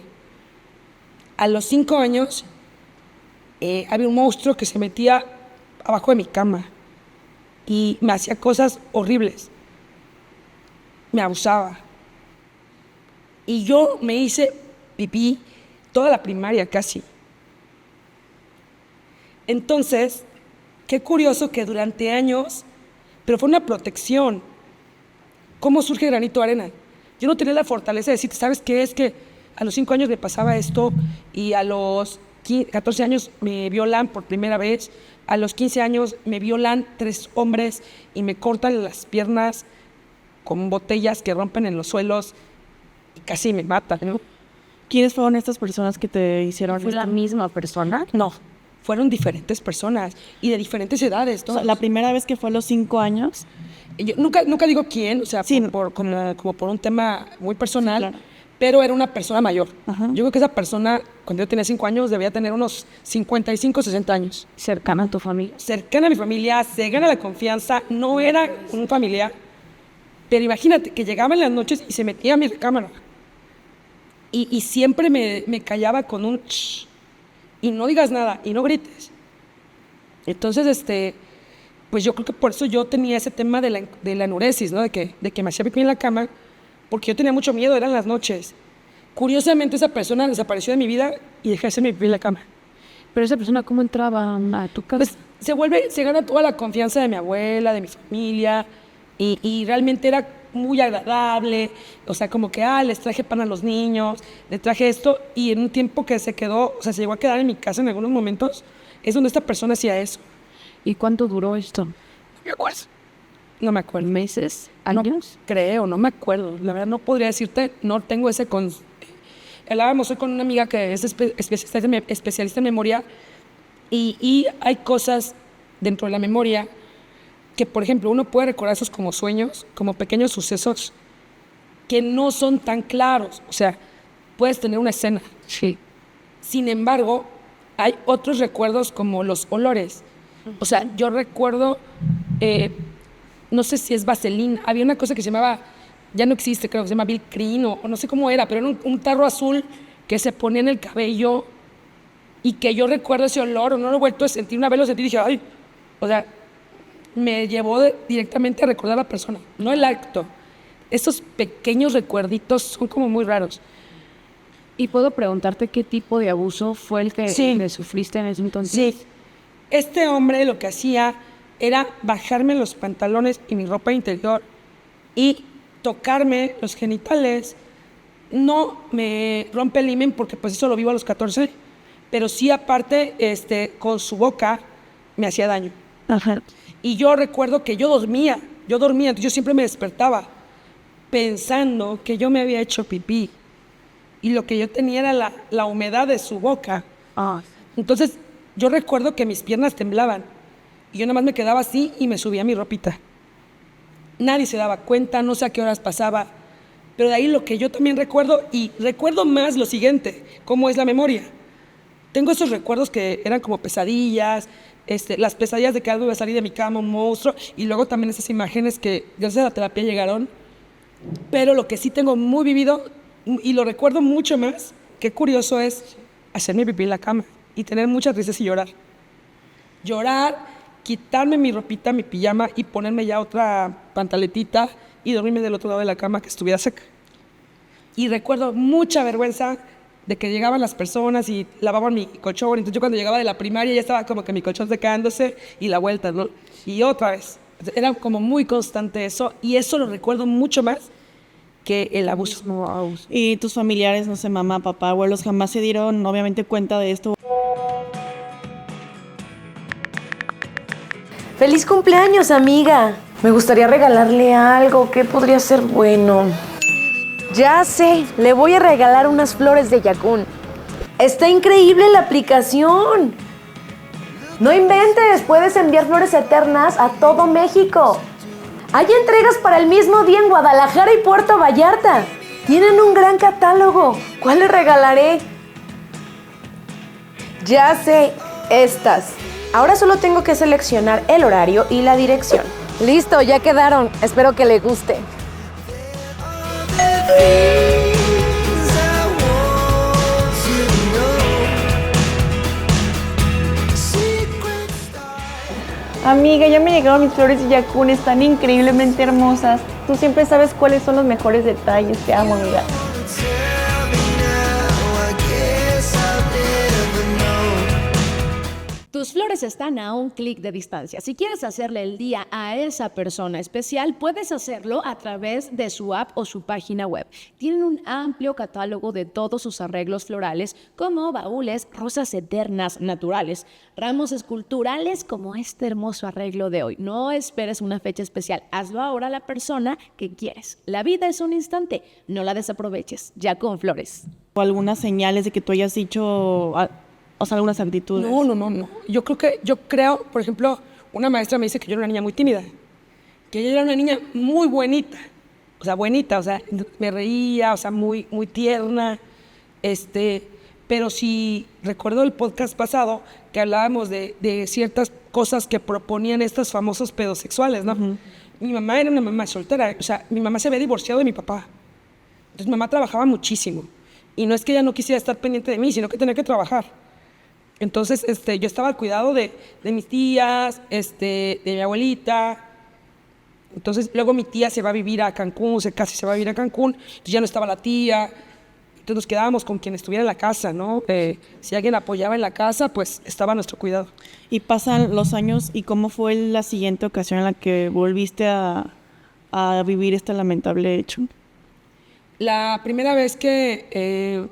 A los 5 años, había un monstruo que se metía abajo de mi cama y me hacía cosas horribles. Me abusaba. Y yo me hice pipí toda la primaria casi. Entonces, qué curioso que durante años, pero fue una protección. ¿Cómo surge Granito de Arena? Yo no tenía la fortaleza de decirte, ¿sabes qué? Es que a los 5 años me pasaba esto y a los 14 años me violan por primera vez, a los 15 años me violan 3 hombres y me cortan las piernas con botellas que rompen en los suelos y casi me matan, ¿no? ¿Quiénes fueron estas personas que te hicieron ¿Fue esto? la misma persona? No, fueron diferentes personas y de diferentes edades. O sea, la primera vez que fue a los 5 años. Yo nunca digo quién, o sea, Sí. como por un tema muy personal, Sí, claro. pero era una persona mayor. Ajá. Yo creo que esa persona, cuando yo tenía 5 años, debía tener unos 55, 60 años. ¿Cercana a tu familia? Cercana a mi familia, se gana la confianza, no era un familiar, pero imagínate que llegaba en las noches y se metía a mi recámara. Y siempre me callaba con un shh, y no digas nada, y no grites. Entonces, pues yo creo que por eso yo tenía ese tema de la enuresis, ¿no? De que me hacía pipí en la cama, porque yo tenía mucho miedo, eran las noches. Curiosamente, esa persona desapareció de mi vida y dejé de hacerme pipí en la cama. Pero esa persona, ¿cómo entraba a tu casa? Pues se gana toda la confianza de mi abuela, de mi familia, y realmente era muy agradable, o sea, como que, les traje pan a los niños, les traje esto, y en un tiempo que se quedó, o sea, se llegó a quedar en mi casa en algunos momentos, es donde esta persona hacía eso. ¿Y cuánto duró esto? No me acuerdo. ¿Meses? No ¿Años? creo, no me acuerdo. La verdad no podría decirte, no tengo ese... Hablábamos hoy con una amiga que es especialista en memoria y hay cosas dentro de la memoria que, por ejemplo, uno puede recordar esos como sueños, como pequeños sucesos que no son tan claros. O sea, puedes tener una escena. Sí. Sin embargo, hay otros recuerdos como los olores. O sea, yo recuerdo, no sé si es vaselina, había una cosa que se llamaba, ya no existe, creo que se llama Bill Cream o no sé cómo era, pero era un tarro azul que se ponía en el cabello y que yo recuerdo ese olor, o no lo he vuelto a sentir, una vez lo sentí y dije, ay, o sea, me llevó directamente a recordar a la persona, no el acto. Esos pequeños recuerditos son como muy raros. ¿Y puedo preguntarte qué tipo de abuso fue el que Sí. le sufriste en ese entonces? Sí, este hombre lo que hacía era bajarme los pantalones y mi ropa interior y tocarme los genitales. No me rompe el himen porque pues eso lo vivo a los 14, pero sí aparte con su boca me hacía daño. Ajá. Y yo recuerdo que yo dormía, entonces yo siempre me despertaba pensando que yo me había hecho pipí y lo que yo tenía era la humedad de su boca. Entonces yo recuerdo que mis piernas temblaban y yo nada más me quedaba así y me subía mi ropita. Nadie se daba cuenta, no sé a qué horas pasaba, pero de ahí lo que yo también recuerdo, y recuerdo más lo siguiente, cómo es la memoria. Tengo esos recuerdos que eran como pesadillas, las pesadillas de que algo iba a salir de mi cama, un monstruo, y luego también esas imágenes que gracias a la terapia llegaron. Pero lo que sí tengo muy vivido, y lo recuerdo mucho más, qué curioso es hacerme pipí en la cama y tener muchas risas y llorar. Llorar, quitarme mi ropita, mi pijama y ponerme ya otra pantaletita y dormirme del otro lado de la cama que estuviera seca. Y recuerdo mucha vergüenza de que llegaban las personas y lavaban mi colchón. Entonces yo cuando llegaba de la primaria ya estaba como que mi colchón secándose y la vuelta, ¿no? Y otra vez. Era como muy constante eso y eso lo recuerdo mucho más que el abuso. Y tus familiares, no sé, mamá, papá, abuelos, jamás se dieron obviamente cuenta de esto. ¡Feliz cumpleaños, amiga! Me gustaría regalarle algo. ¿Qué podría ser bueno? Ya sé, le voy a regalar unas flores de Yakun. ¡Está increíble la aplicación! No inventes, puedes enviar flores eternas a todo México. Hay entregas para el mismo día en Guadalajara y Puerto Vallarta. Tienen un gran catálogo. ¿Cuál le regalaré? Ya sé, estas. Ahora solo tengo que seleccionar el horario y la dirección. Listo, ya quedaron. Espero que le guste. Amiga, ya me llegaron mis flores de Yakun, están increíblemente hermosas. Tú siempre sabes cuáles son los mejores detalles. Te amo, amiga. Tus flores Flores están a un clic de distancia. Si quieres hacerle el día a esa persona especial, puedes hacerlo a través de su app o su página web. Tienen un amplio catálogo de todos sus arreglos florales, como baúles, rosas eternas naturales, ramos esculturales como este hermoso arreglo de hoy. No esperes una fecha especial, hazlo ahora a la persona que quieres. La vida es un instante, no la desaproveches. Ya con Flores. ¿O algunas señales de que tú hayas dicho, o sea, algunas actitudes? No. Yo creo, por ejemplo, una maestra me dice que yo era una niña muy tímida, que yo era una niña muy bonita, o sea, me reía, o sea, muy, muy tierna, pero sí recuerdo el podcast pasado que hablábamos de ciertas cosas que proponían estos famosos pedosexuales, ¿no? Uh-huh. Mi mamá era una mamá soltera, o sea, mi mamá se había divorciado de mi papá, entonces mi mamá trabajaba muchísimo, y no es que ella no quisiera estar pendiente de mí, sino que tenía que trabajar. Entonces, yo estaba al cuidado de mis tías, de mi abuelita. Entonces, luego mi tía se va a vivir a Cancún, casi se va a vivir a Cancún, entonces ya no estaba la tía. Entonces nos quedábamos con quien estuviera en la casa, ¿no? Si alguien apoyaba en la casa, pues estaba a nuestro cuidado. Y pasan los años, ¿y cómo fue la siguiente ocasión en la que volviste a vivir este lamentable hecho? La primera vez que,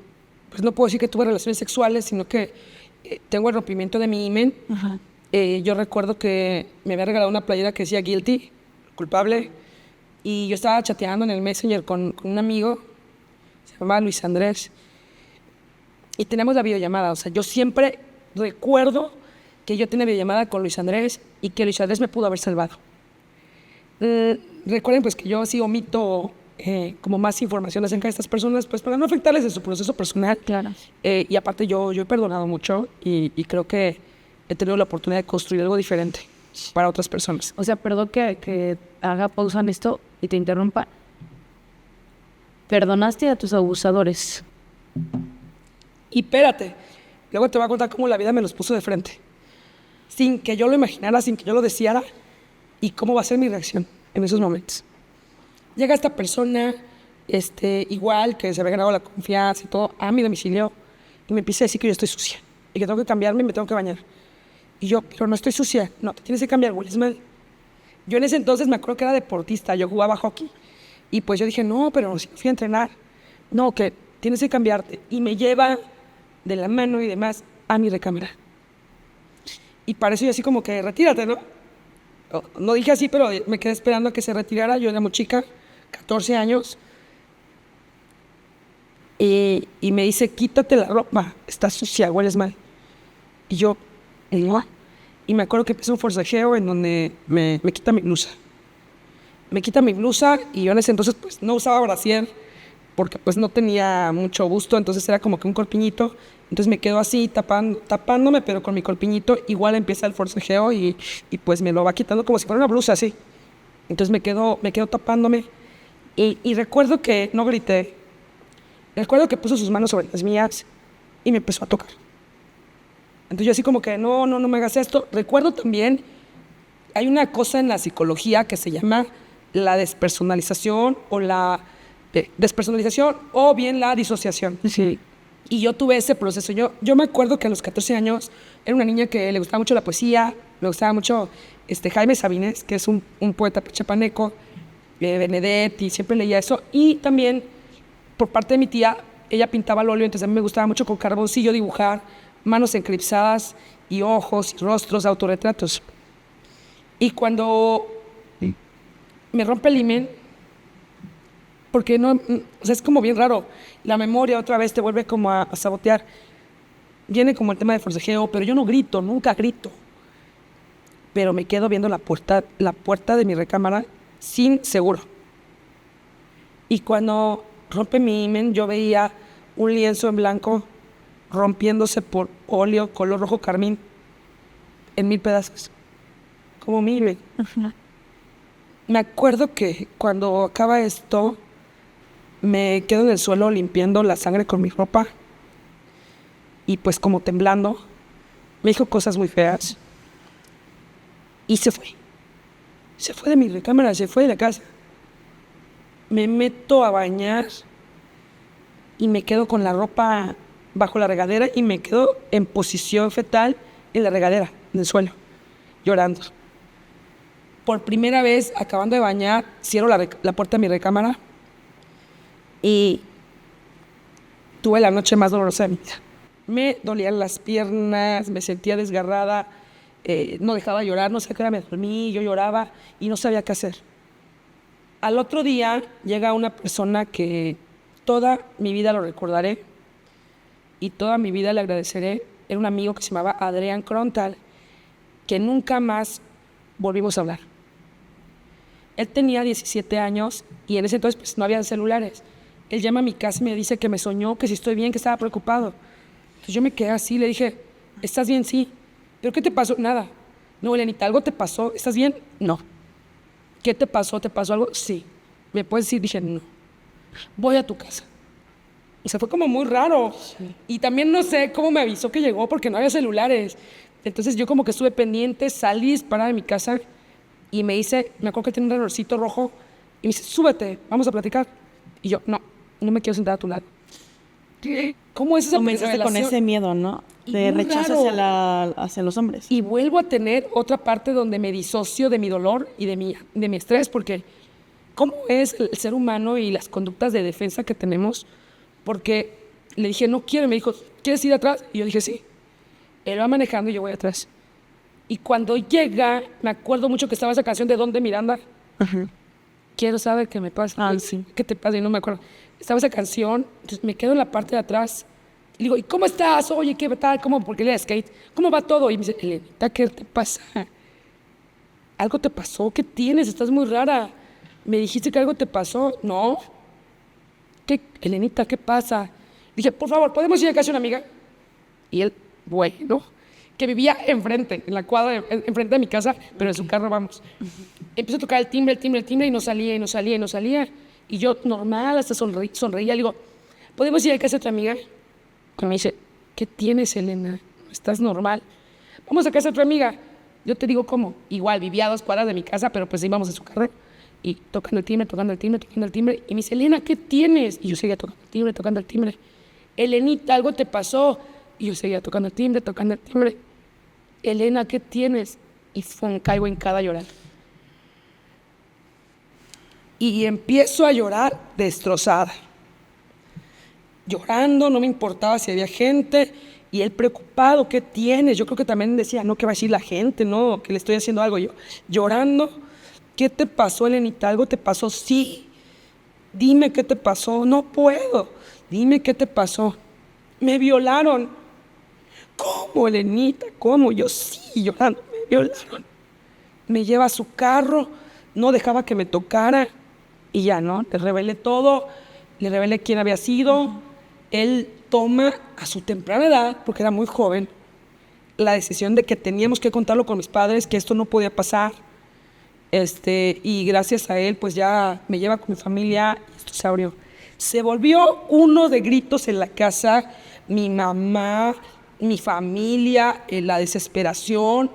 pues no puedo decir que tuve relaciones sexuales, sino que tengo el rompimiento de mi himen. Uh-huh. Yo recuerdo que me había regalado una playera que decía guilty, culpable, y yo estaba chateando en el Messenger con un amigo, se llamaba Luis Andrés, y teníamos la videollamada. O sea, yo siempre recuerdo que yo tenía videollamada con Luis Andrés y que Luis Andrés me pudo haber salvado. Recuerden pues que yo sí omito como más información acerca de estas personas, pues para no afectarles en su proceso personal. Claro. Y aparte yo he perdonado mucho y creo que he tenido la oportunidad de construir algo diferente para otras personas. O sea, perdón que haga pausa en esto y te interrumpa. ¿Perdonaste a tus abusadores? Y espérate, luego te voy a contar cómo la vida me los puso de frente, sin que yo lo imaginara, sin que yo lo deseara, y cómo va a ser mi reacción en esos momentos. Llega esta persona, igual, que se había ganado la confianza y todo, a mi domicilio, y me empieza a decir que yo estoy sucia, y que tengo que cambiarme y me tengo que bañar. Y yo, pero no estoy sucia. No, te tienes que cambiar, hueles mal. Yo en ese entonces me acuerdo que era deportista, yo jugaba hockey. Y pues yo dije, no, pero si fui a entrenar. No, que tienes que cambiarte. Y me lleva de la mano y demás a mi recámara. Y para eso yo así como que, retírate, ¿no? No dije así, pero me quedé esperando a que se retirara. Yo era muy chica, 14 años. Y me dice, quítate la ropa, estás sucia, hueles mal. Y yo, ¿no? Y me acuerdo que empezó un forcejeo en donde me quita mi blusa. Me quita mi blusa y yo en ese entonces pues no usaba brasier porque pues no tenía mucho gusto, entonces era como que un corpiñito. Entonces me quedo así tapándome, pero con mi corpiñito. Igual empieza el forcejeo y pues me lo va quitando como si fuera una blusa así. Entonces me quedo tapándome y recuerdo que no grité. Recuerdo que puso sus manos sobre las mías y me empezó a tocar. Entonces yo así como que no me hagas esto. Recuerdo también, hay una cosa en la psicología que se llama la despersonalización o la despersonalización o bien la disociación. Sí. Y yo tuve ese proceso. Yo me acuerdo que a los 14 años era una niña que le gustaba mucho la poesía, me gustaba mucho Jaime Sabines, que es un poeta chapaneco, Benedetti, siempre leía eso. Y también, por parte de mi tía, ella pintaba al óleo, entonces a mí me gustaba mucho con carboncillo dibujar manos encripsadas y ojos y rostros, autorretratos. Y cuando me rompe el himen, porque no, o sea, es como bien raro, la memoria otra vez te vuelve como a sabotear. Viene como el tema de forcejeo, pero yo no grito, nunca grito. Pero me quedo viendo la puerta de mi recámara sin seguro. Y cuando rompe mi himen, yo veía un lienzo en blanco rompiéndose por óleo color rojo carmín en 1000 pedazos, como mi himen. Uh-huh. Me acuerdo que cuando acaba esto, me quedo en el suelo limpiando la sangre con mi ropa y pues como temblando, me dijo cosas muy feas y se fue de mi recámara, se fue de la casa. Me meto a bañar y me quedo con la ropa bajo la regadera y me quedo en posición fetal en la regadera. en el suelo, llorando. Por primera vez, acabando de bañar, cierro la puerta de mi recámara y tuve la noche más dolorosa de mi vida. Me dolían las piernas, me sentía desgarrada, no dejaba de llorar, no sé a qué hora me dormí, yo lloraba y no sabía qué hacer. Al otro día llega una persona que toda mi vida lo recordaré y toda mi vida le agradeceré. Era un amigo que se llamaba Adrián Crontal, que nunca más volvimos a hablar. Él tenía 17 años y en ese entonces pues, no había celulares. Él llama a mi casa y me dice que me soñó, que si estoy bien, que estaba preocupado. Entonces yo me quedé así, le dije, ¿estás bien? Sí. ¿Pero qué te pasó? Nada. No, Elenita, ¿algo te pasó? ¿Estás bien? No. ¿Qué te pasó? ¿Te pasó algo? Sí. ¿Me puedes decir? Dije, no. Voy a tu casa. O sea, fue como muy raro. Sí. Y también no sé cómo me avisó que llegó porque no había celulares. Entonces yo como que estuve pendiente, salí disparada de mi casa y me acuerdo que tenía un relojcito rojo y me dice, súbete, vamos a platicar. Y yo, no me quiero sentar a tu lado. ¿Cómo es esa relación? Con ese miedo, ¿no? De rechazo hacia los hombres. Y vuelvo a tener otra parte donde me disocio de mi dolor y de mi estrés, porque ¿cómo es el ser humano y las conductas de defensa que tenemos? Porque le dije, no quiero, y me dijo, ¿quieres ir atrás? Y yo dije, sí. Él va manejando y yo voy atrás. Y cuando llega, me acuerdo mucho que estaba esa canción de Don de Miranda. Uh-huh. Quiero saber qué me pasa. Sí. ¿Qué te pasa? Y no me acuerdo. Estaba esa canción, entonces me quedo en la parte de atrás. Y digo, ¿y cómo estás? Oye, ¿qué tal? ¿Cómo? Porque él era skate. ¿Cómo va todo? Y me dice, Elenita, ¿qué te pasa? ¿Algo te pasó? ¿Qué tienes? Estás muy rara. Me dijiste que algo te pasó. No. ¿Qué? Elenita, ¿qué pasa? Dije, por favor, ¿podemos ir a casa de una amiga? Y él, bueno, que vivía enfrente, en la cuadra, enfrente de mi casa, pero en su carro vamos. Empezó a tocar el timbre, y no salía. Y yo, normal, hasta sonreía. Le digo, ¿podemos ir a casa de otra amiga? Y me dice, ¿qué tienes, Elena? ¿Estás normal? Vamos a casa de otra amiga. Yo te digo, ¿cómo? Igual, vivía a 2 cuadras de mi casa, pero pues íbamos en su carro. Y tocando el timbre. Y me dice, Elena, ¿qué tienes? Y yo seguía tocando el timbre. Elenita, algo te pasó. Y yo seguía tocando el timbre. Elena, ¿qué tienes? Y caigo hincada a llorar. Y empiezo a llorar destrozada. Llorando, no me importaba si había gente. Y él preocupado, ¿qué tienes? Yo creo que también decía, no, ¿qué va a decir la gente? No, que le estoy haciendo algo. Yo llorando, ¿qué te pasó, Elenita? ¿Algo te pasó? Sí. Dime qué te pasó. No puedo. Dime qué te pasó. Me violaron. ¿Cómo, Elenita? ¿Cómo? Yo sí, llorando, me violaron. Me lleva a su carro, no dejaba que me tocara y ya, ¿no? Le revelé todo, le revelé quién había sido. Él toma a su temprana edad, porque era muy joven, la decisión de que teníamos que contarlo con mis padres, que esto no podía pasar. Y gracias a él, pues ya me lleva con mi familia y esto se abrió. Se volvió uno de gritos en la casa, mi mamá, mi familia, la desesperación,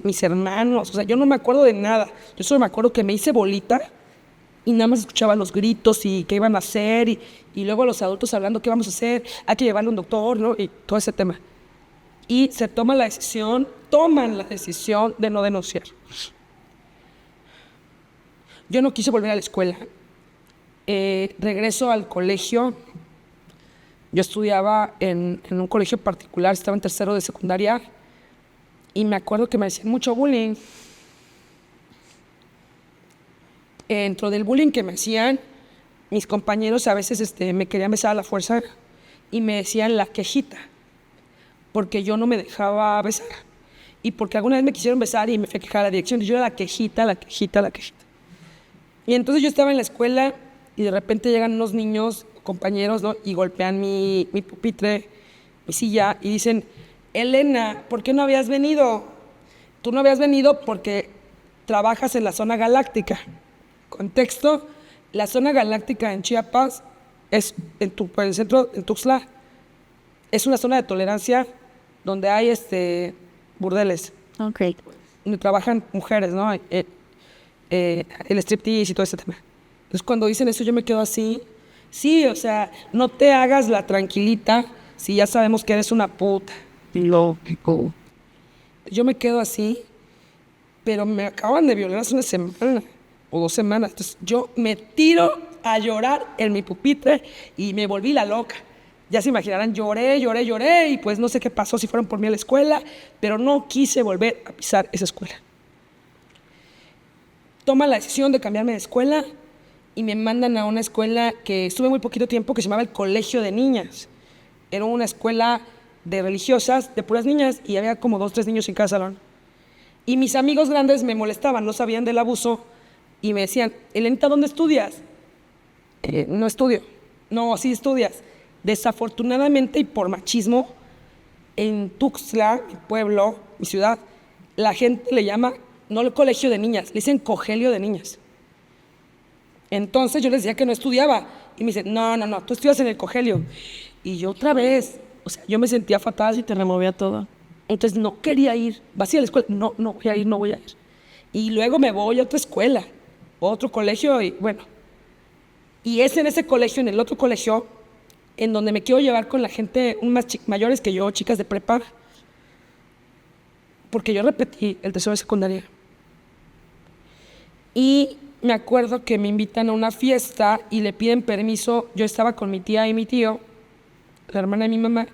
mis hermanos, o sea, yo no me acuerdo de nada. Yo solo me acuerdo que me hice bolita y nada más escuchaba los gritos y qué iban a hacer y luego los adultos hablando qué vamos a hacer, hay que llevarle a un doctor, ¿no? Y todo ese tema. Y se toman la decisión de no denunciar. Yo no quise volver a la escuela. Regreso al colegio. Yo estudiaba en un colegio particular, estaba en tercero de secundaria y me acuerdo que me hacían mucho bullying. Dentro del bullying que me hacían, mis compañeros a veces me querían besar a la fuerza y me decían la quejita, porque yo no me dejaba besar. Y porque alguna vez me quisieron besar y me fui a quejar a la dirección, y yo era la quejita. Y entonces yo estaba en la escuela y de repente llegan unos niños, compañeros, ¿no? Y golpean mi pupitre, mi silla, y dicen, Elena, ¿por qué no habías venido? Tú no habías venido porque trabajas en la zona galáctica. Contexto, la zona galáctica en Chiapas es en el centro, en Tuxtla, es una zona de tolerancia donde hay burdeles. Okay. Donde trabajan mujeres, ¿no? El striptease y todo ese tema. Entonces cuando dicen eso yo me quedo así. Sí, o sea, no te hagas la tranquilita si ya sabemos que eres una puta. Lógico. Yo me quedo así, pero me acaban de violar hace una semana o 2 semanas. Entonces yo me tiro a llorar en mi pupitre y me volví la loca. Ya se imaginarán, lloré y pues no sé qué pasó si fueron por mí a la escuela, pero no quise volver a pisar esa escuela. Toman la decisión de cambiarme de escuela y me mandan a una escuela que estuve muy poquito tiempo, que se llamaba el Colegio de Niñas. Era una escuela de religiosas, de puras niñas, y había como 2, 3 niños en cada salón. Y mis amigos grandes me molestaban, no sabían del abuso, y me decían, Elenita, ¿dónde estudias? No estudio. No, sí estudias. Desafortunadamente y por machismo, en Tuxtla, mi pueblo, mi ciudad, la gente le llama, no el colegio de niñas, le dicen cogelio de niñas. Entonces yo les decía que no estudiaba, y me dicen, no, tú estudias en el cogelio. Y yo otra vez, o sea, yo me sentía fatal. Y te removía todo. Entonces no quería ir, vas a ir a la escuela, no voy a ir. Y luego me voy a otra escuela, otro colegio, y bueno. Y es en ese colegio, en el otro colegio, en donde me quiero llevar con la gente más mayores que yo, chicas de prepa, porque yo repetí el tercero de secundaria. Y me acuerdo que me invitan a una fiesta y le piden permiso. Yo estaba con mi tía y mi tío, la hermana de mi mamá,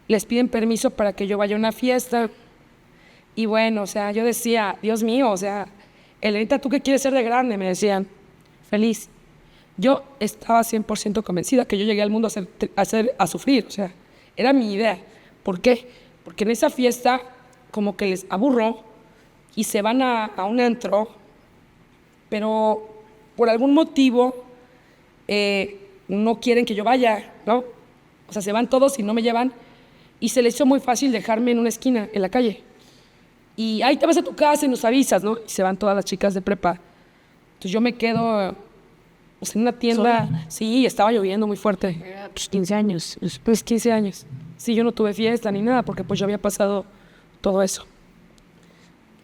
les piden permiso para que yo vaya a una fiesta. Y bueno, o sea, yo decía, Dios mío, o sea, Elenita, ¿tú qué quieres ser de grande? Me decían, feliz. Yo estaba 100% convencida que yo llegué al mundo a sufrir, o sea, era mi idea. ¿Por qué? Porque en esa fiesta como que les aburro y se van a un antro, pero por algún motivo no quieren que yo vaya, ¿no? O sea, se van todos y no me llevan, y se les hizo muy fácil dejarme en una esquina, en la calle. Y ahí te vas a tu casa y nos avisas, ¿no? Y se van todas las chicas de prepa. Entonces yo me quedo en una tienda. ¿Sola? Sí, estaba lloviendo muy fuerte. Pues 15 años. Pues 15 años. Sí, yo no tuve fiesta ni nada porque pues yo había pasado todo eso.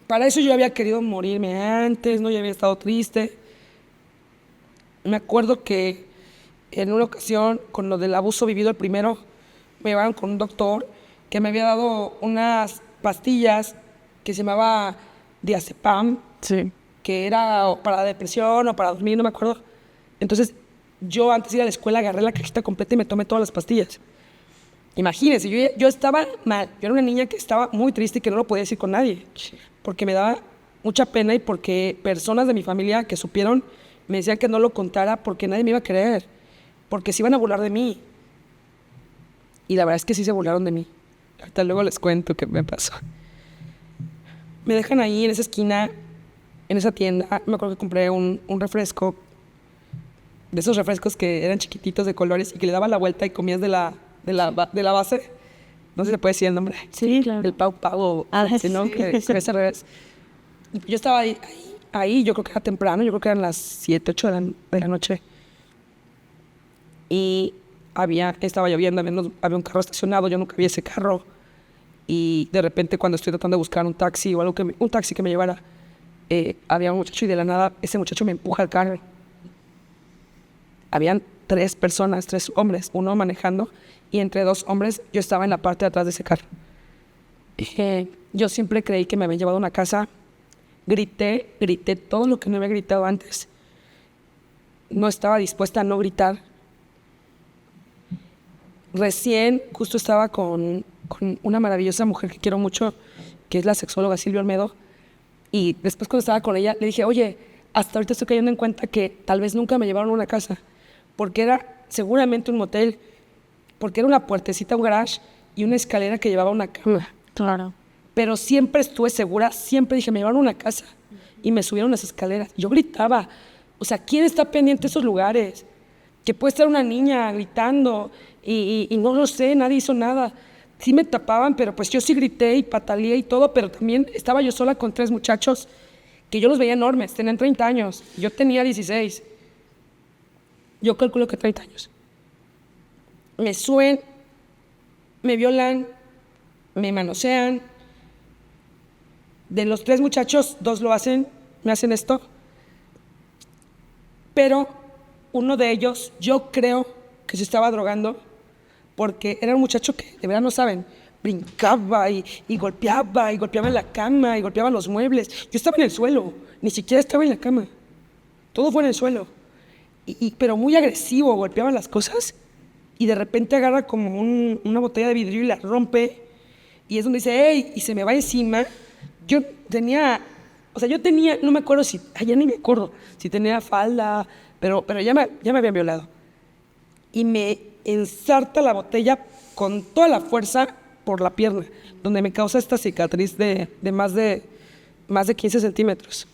Para eso yo había querido morirme antes, ¿no? Yo había estado triste. Me acuerdo que en una ocasión, con lo del abuso vivido el primero, me llevaron con un doctor que me había dado unas pastillas que se llamaba diazepam, Sí. que era o para depresión o para dormir, no me acuerdo. Entonces, yo antes de ir a la escuela agarré la cajita completa y me tomé todas las pastillas. Imagínense, yo estaba mal. Yo era una niña que estaba muy triste y que no lo podía decir con nadie, porque me daba mucha pena y porque personas de mi familia que supieron me decían que no lo contara porque nadie me iba a creer, porque se iban a burlar de mí. Y la verdad es que sí se burlaron de mí. Ahorita luego les cuento qué me pasó. Me dejan ahí en esa esquina, en esa tienda. Me acuerdo que compré un refresco, de esos refrescos que eran chiquititos de colores y que le daba la vuelta y comías de la base. No sé si se puede decir el nombre. Sí, claro. El Pau Pau, ¿no? Sí. Que es al revés. Yo estaba ahí, yo creo que era temprano, yo creo que eran las 7, 8 de la noche. Y estaba lloviendo, había un carro estacionado, yo nunca vi ese carro. Y de repente cuando estoy tratando de buscar un taxi o algo un taxi que me llevara, había un muchacho y de la nada ese muchacho me empuja al carro. Habían 3 personas, 3 hombres, uno manejando, y entre 2 hombres yo estaba en la parte de atrás de ese carro. Yo siempre creí que me habían llevado a una casa. Grité todo lo que no había gritado antes. No estaba dispuesta a no gritar. Recién, justo estaba con una maravillosa mujer que quiero mucho, que es la sexóloga Silvia Olmedo, y después cuando estaba con ella le dije, oye, hasta ahorita estoy cayendo en cuenta que tal vez nunca me llevaron a una casa, porque era seguramente un motel, porque era una puertecita, un garage y una escalera que llevaba a una cama. Claro. Pero siempre estuve segura, siempre dije, me llevaron a una casa, y me subieron las escaleras. Yo gritaba, o sea, ¿quién está pendiente de esos lugares? Que puede estar una niña gritando y no lo sé, nadie hizo nada. Sí me tapaban, pero pues yo sí grité y pataleé y todo, pero también estaba yo sola con 3 muchachos que yo los veía enormes, tenían 30 años, yo tenía 16. Yo calculo que 30 años. Me suben, me violan, me manosean. De los 3 muchachos, 2 lo hacen, me hacen esto. Pero uno de ellos, yo creo que se estaba drogando, porque era un muchacho que de verdad no saben, brincaba y golpeaba en la cama y golpeaba los muebles. Yo estaba en el suelo, ni siquiera estaba en la cama. Todo fue en el suelo. Pero muy agresivo, golpeaba las cosas y de repente agarra como una botella de vidrio y la rompe y es donde dice, ¡ey! Y se me va encima. Yo tenía, no me acuerdo si, ya ni me acuerdo si tenía falda, pero ya me habían violado. Y me ensarta la botella con toda la fuerza por la pierna, donde me causa esta cicatriz de más de 15 centímetros.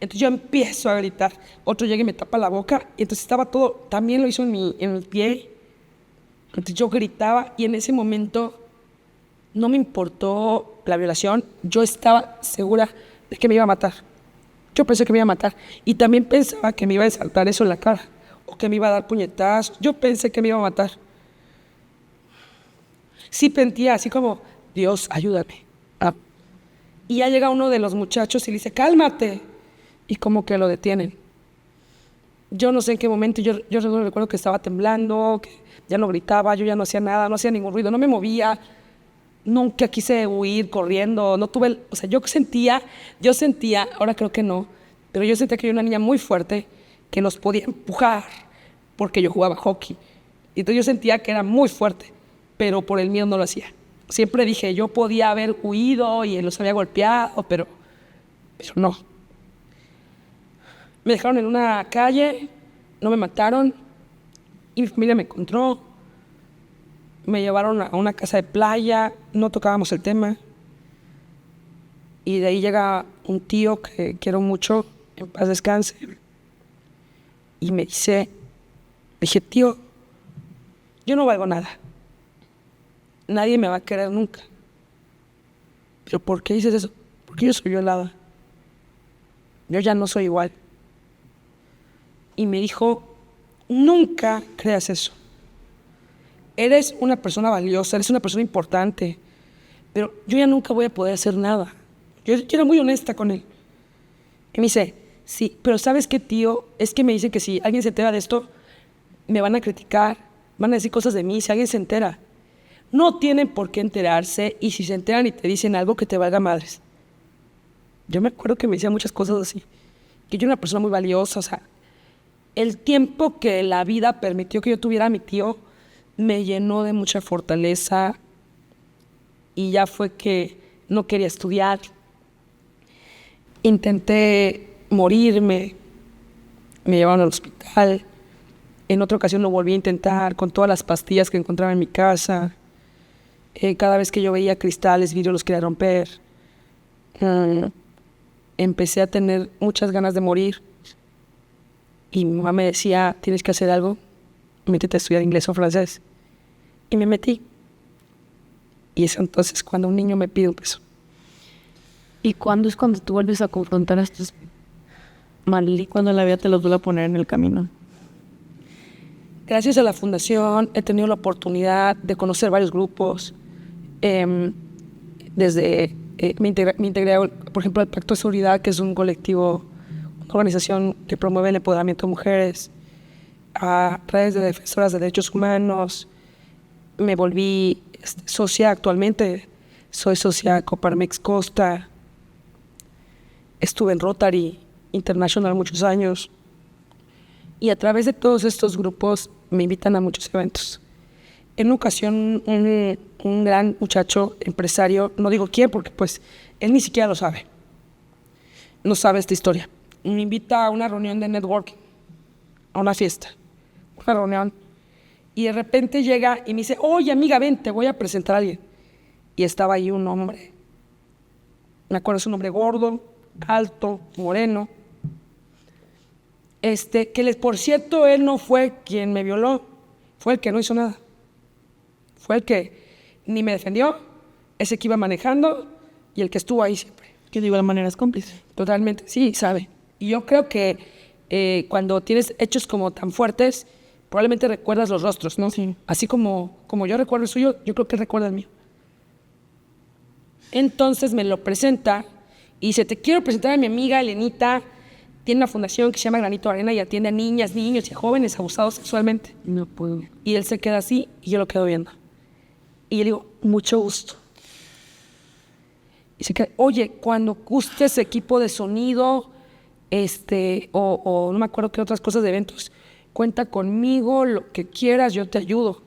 Entonces yo empiezo a gritar, otro llega y me tapa la boca, y entonces estaba todo, también lo hizo en el pie. Entonces yo gritaba y en ese momento no me importó la violación, yo estaba segura de que me iba a matar. Yo pensé que me iba a matar y también pensaba que me iba a saltar eso en la cara o que me iba a dar puñetazos. Yo pensé que me iba a matar. Sí sentía así como, Dios, ayúdame. Y ya llega uno de los muchachos y le dice, cálmate. Y como que lo detienen. Yo no sé en qué momento, yo recuerdo que estaba temblando, que ya no gritaba, yo ya no hacía nada, no hacía ningún ruido, no me movía. Nunca quise huir corriendo, no tuve, yo sentía, ahora creo que no, pero yo sentía que yo era una niña muy fuerte que los podía empujar porque yo jugaba hockey. Entonces yo sentía que era muy fuerte, pero por el miedo no lo hacía. Siempre dije, yo podía haber huido y los había golpeado, pero no. Me dejaron en una calle, no me mataron y mi familia me encontró. Me llevaron a una casa de playa, no tocábamos el tema. Y de ahí llega un tío que quiero mucho, en paz descanse. Y me dije, tío, yo no valgo nada. Nadie me va a querer nunca. ¿Pero por qué dices eso? Porque yo soy violada. Yo ya no soy igual. Y me dijo, nunca creas eso. Eres una persona valiosa, eres una persona importante, pero yo ya nunca voy a poder hacer nada. Yo era muy honesta con él. Y me dice, sí, pero ¿sabes qué, tío? Es que me dicen que si alguien se entera de esto, me van a criticar, van a decir cosas de mí, si alguien se entera. No tienen por qué enterarse, y si se enteran y te dicen algo, que te valga madres. Yo me acuerdo que me decía muchas cosas así, que yo era una persona muy valiosa, el tiempo que la vida permitió que yo tuviera a mi tío, me llenó de mucha fortaleza y ya fue que no quería estudiar. Intenté morirme, me llevaron al hospital. En otra ocasión lo volví a intentar con todas las pastillas que encontraba en mi casa. Cada vez que yo veía cristales, vidrios, los quería romper. Empecé a tener muchas ganas de morir y mi mamá me decía, tienes que hacer algo, métete a estudiar inglés o francés. Y me metí. Y es entonces cuando un niño me pide un beso. ¿Y cuándo es cuando tú vuelves a confrontar a estos malditos? Cuando la vida te los vuelve a poner en el camino. Gracias a la fundación he tenido la oportunidad de conocer varios grupos. Me integré, por ejemplo, al Pacto de Seguridad, que es un colectivo, una organización que promueve el empoderamiento de mujeres, a redes de defensoras de derechos humanos. Me volví socia actualmente, soy socia de Coparmex Costa. Estuve en Rotary International muchos años. Y a través de todos estos grupos me invitan a muchos eventos. En una ocasión, un gran muchacho, empresario, no digo quién porque pues él ni siquiera lo sabe, no sabe esta historia, me invita a una reunión de networking, a una fiesta, una reunión, y de repente llega y me dice, oye amiga, ven, te voy a presentar a alguien. Y estaba ahí un hombre, me acuerdo, es un hombre gordo, alto, moreno, que por cierto, él no fue quien me violó, fue el que no hizo nada. Fue el que ni me defendió, ese que iba manejando y el que estuvo ahí siempre. Que de igual manera es cómplice. Totalmente, sí, sabe. Y yo creo que cuando tienes hechos como tan fuertes, probablemente recuerdas los rostros, ¿no? Sí. Así como yo recuerdo el suyo, yo creo que recuerda el mío. Entonces me lo presenta y dice, te quiero presentar a mi amiga Elenita. Tiene una fundación que se llama Granito de Arena y atiende a niñas, niños y a jóvenes abusados sexualmente. No puedo. Y él se queda así y yo lo quedo viendo. Y yo le digo, mucho gusto. Y se queda, oye, cuando gustes equipo de sonido, o no me acuerdo qué otras cosas de eventos, cuenta conmigo, lo que quieras, yo te ayudo.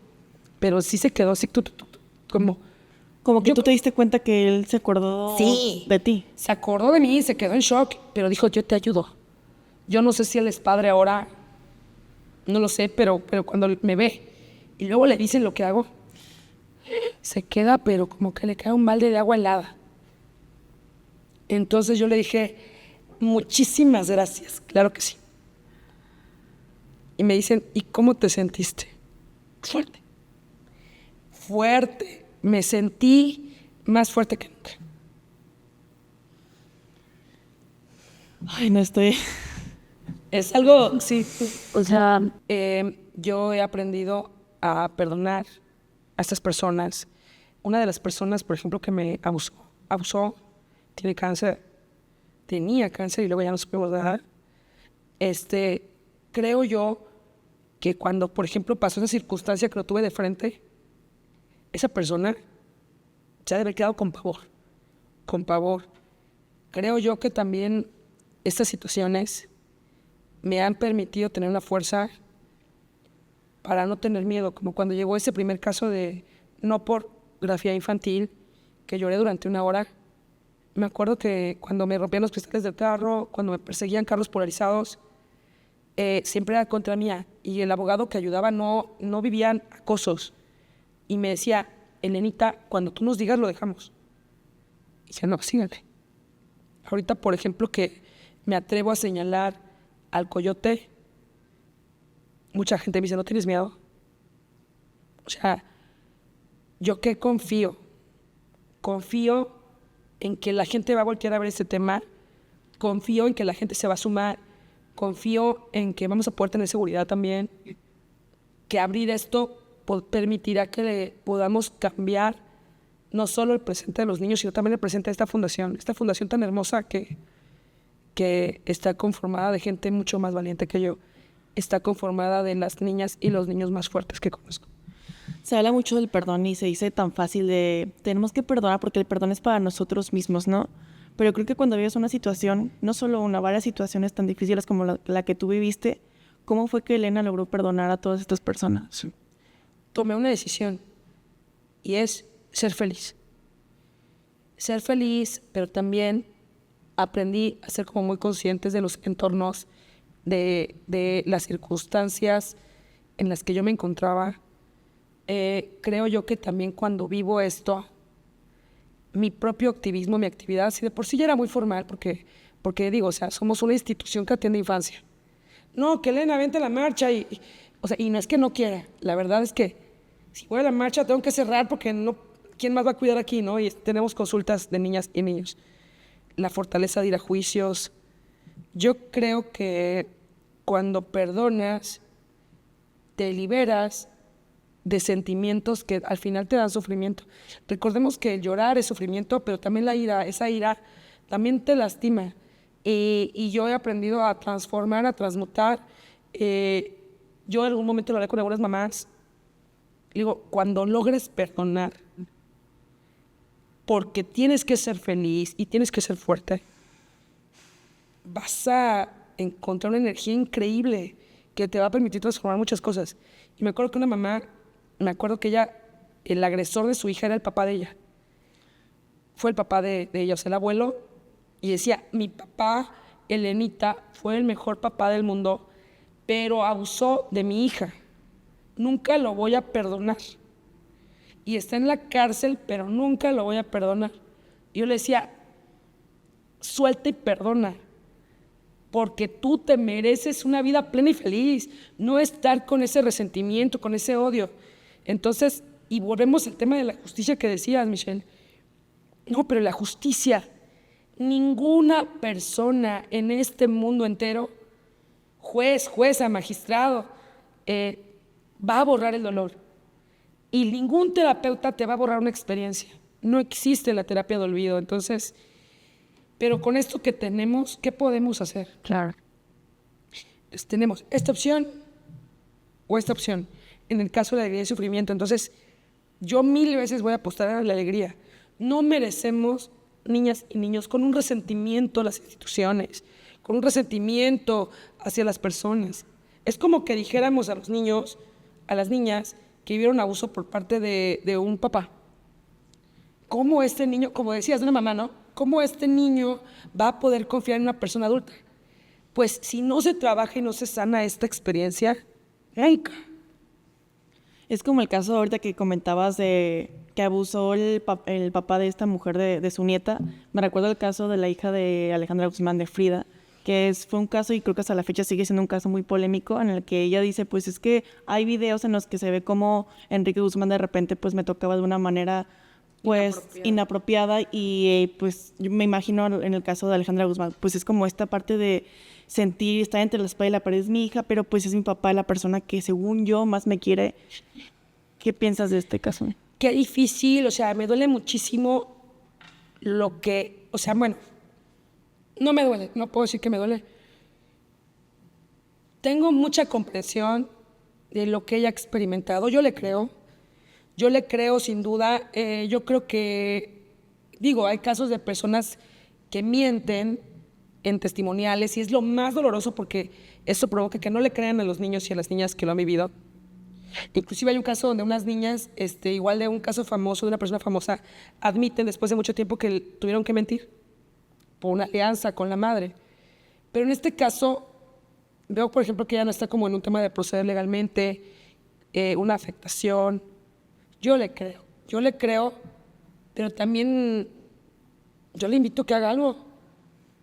Pero sí se quedó así, como... Como que tú te diste cuenta que él se acordó de ti. Se acordó de mí, se quedó en shock, pero dijo, yo te ayudo. Yo no sé si él es padre ahora, no lo sé, pero cuando me ve y luego le dicen lo que hago, se queda, pero como que le cae un balde de agua helada. Entonces yo le dije, muchísimas gracias, claro que sí. Y me dicen, ¿y cómo te sentiste? Fuerte. Fuerte. Me sentí más fuerte que nunca. Ay, no estoy... Es algo, sí. O sea, Yo he aprendido a perdonar a estas personas. Una de las personas, por ejemplo, que me abusó, tiene cáncer, tenía cáncer y luego ya no supimos nada. Creo yo que cuando, por ejemplo, pasó esa circunstancia que lo tuve de frente, esa persona se ha de haber quedado con pavor, con pavor. Creo yo que también estas situaciones me han permitido tener una fuerza para no tener miedo, como cuando llegó ese primer caso de no pornografía infantil, que lloré durante 1 hora. Me acuerdo que cuando me rompían los cristales del carro, cuando me perseguían carros polarizados, siempre era contra mía, y el abogado que ayudaba no vivían acosos. Y me decía, Elenita, cuando tú nos digas lo dejamos. Y decía, no, sígale. Ahorita, por ejemplo, que me atrevo a señalar al coyote, mucha gente me dice, ¿no tienes miedo? O sea, ¿yo qué confío? Confío en que la gente va a voltear a ver este tema, confío en que la gente se va a sumar, confío en que vamos a poder tener seguridad también, que abrir esto permitirá que podamos cambiar no solo el presente de los niños, sino también el presente de esta fundación tan hermosa que está conformada de gente mucho más valiente que yo, está conformada de las niñas y los niños más fuertes que conozco. Se habla mucho del perdón y se dice tan fácil de tenemos que perdonar porque el perdón es para nosotros mismos, ¿no? Pero creo que cuando vives una situación, no solo una, varias situaciones tan difíciles como la que tú viviste, ¿cómo fue que Elena logró perdonar a todas estas personas? Sí. Tomé una decisión y es ser feliz. Ser feliz, pero también aprendí a ser como muy conscientes de los entornos, de las circunstancias en las que yo me encontraba. Creo yo que también cuando vivo esto, mi propio activismo, mi actividad, si de por sí ya era muy formal, porque digo, o sea, somos una institución que atiende infancia. No, que Elena, vente a la marcha y no es que no quiera, la verdad es que si voy a la marcha tengo que cerrar porque no, ¿quién más va a cuidar aquí, no? Y tenemos consultas de niñas y niños. La fortaleza de ir a juicios. Yo creo que cuando perdonas, te liberas de sentimientos que al final te dan sufrimiento. Recordemos que el llorar es sufrimiento, pero también la ira, esa ira también te lastima. Y yo he aprendido a transformar, a transmutar. Yo en algún momento lo hablé con algunas mamás. Digo, cuando logres perdonar, porque tienes que ser feliz y tienes que ser fuerte, vas a encontrar una energía increíble que te va a permitir transformar muchas cosas. Y me acuerdo que una mamá, el agresor de su hija era el papá de ella. Fue el papá de ella, o sea, el abuelo, y decía, mi papá, Elenita, fue el mejor papá del mundo, pero abusó de mi hija. Nunca lo voy a perdonar. Y está en la cárcel, pero nunca lo voy a perdonar. Y yo le decía, suelta y perdona, porque tú te mereces una vida plena y feliz, no estar con ese resentimiento, con ese odio. Entonces, y volvemos al tema de la justicia que decías, Michelle. No, pero la justicia, ninguna persona en este mundo entero, juez, jueza, magistrado, va a borrar el dolor. Y ningún terapeuta te va a borrar una experiencia. No existe la terapia de olvido. Entonces, pero con esto que tenemos, ¿qué podemos hacer? claro. Pues tenemos esta opción o esta opción, en el caso de la alegría y sufrimiento. Entonces, Yo 1000 veces voy a apostar a la alegría. No merecemos, niñas y niños, con un resentimiento a las instituciones, con un resentimiento hacia las personas. Es como que dijéramos a los niños, a las niñas que vivieron abuso por parte de un papá. ¿Cómo este niño, como decías de una mamá, ¿no? ¿Cómo este niño va a poder confiar en una persona adulta? Pues si no se trabaja y no se sana esta experiencia, nunca. Es como el caso ahorita que comentabas de que abusó el papá de esta mujer de su nieta. Me recuerdo el caso de la hija de Alejandra Guzmán, de Frida, que fue un caso, y creo que hasta la fecha sigue siendo un caso muy polémico, en el que ella dice, pues es que hay videos en los que se ve como Enrique Guzmán de repente pues me tocaba de una manera pues inapropiada y pues yo me imagino en el caso de Alejandra Guzmán, pues es como esta parte de sentir, estar entre la espada y la pared, es mi hija, pero pues es mi papá, la persona que según yo más me quiere. ¿Qué piensas de este caso? Qué difícil, o sea, me duele muchísimo lo que, o sea, bueno, no me duele, no puedo decir que me duele. Tengo mucha comprensión de lo que ella ha experimentado, yo le creo sin duda. Yo creo que, digo, hay casos de personas que mienten en testimoniales y es lo más doloroso porque eso provoca que no le crean a los niños y a las niñas que lo han vivido. Inclusive hay un caso donde unas niñas, igual de un caso famoso, de una persona famosa, admiten después de mucho tiempo que tuvieron que mentir por una alianza con la madre. Pero en este caso, veo, por ejemplo, que ella no está como en un tema de proceder legalmente, una afectación. Yo le creo, pero también yo le invito a que haga algo,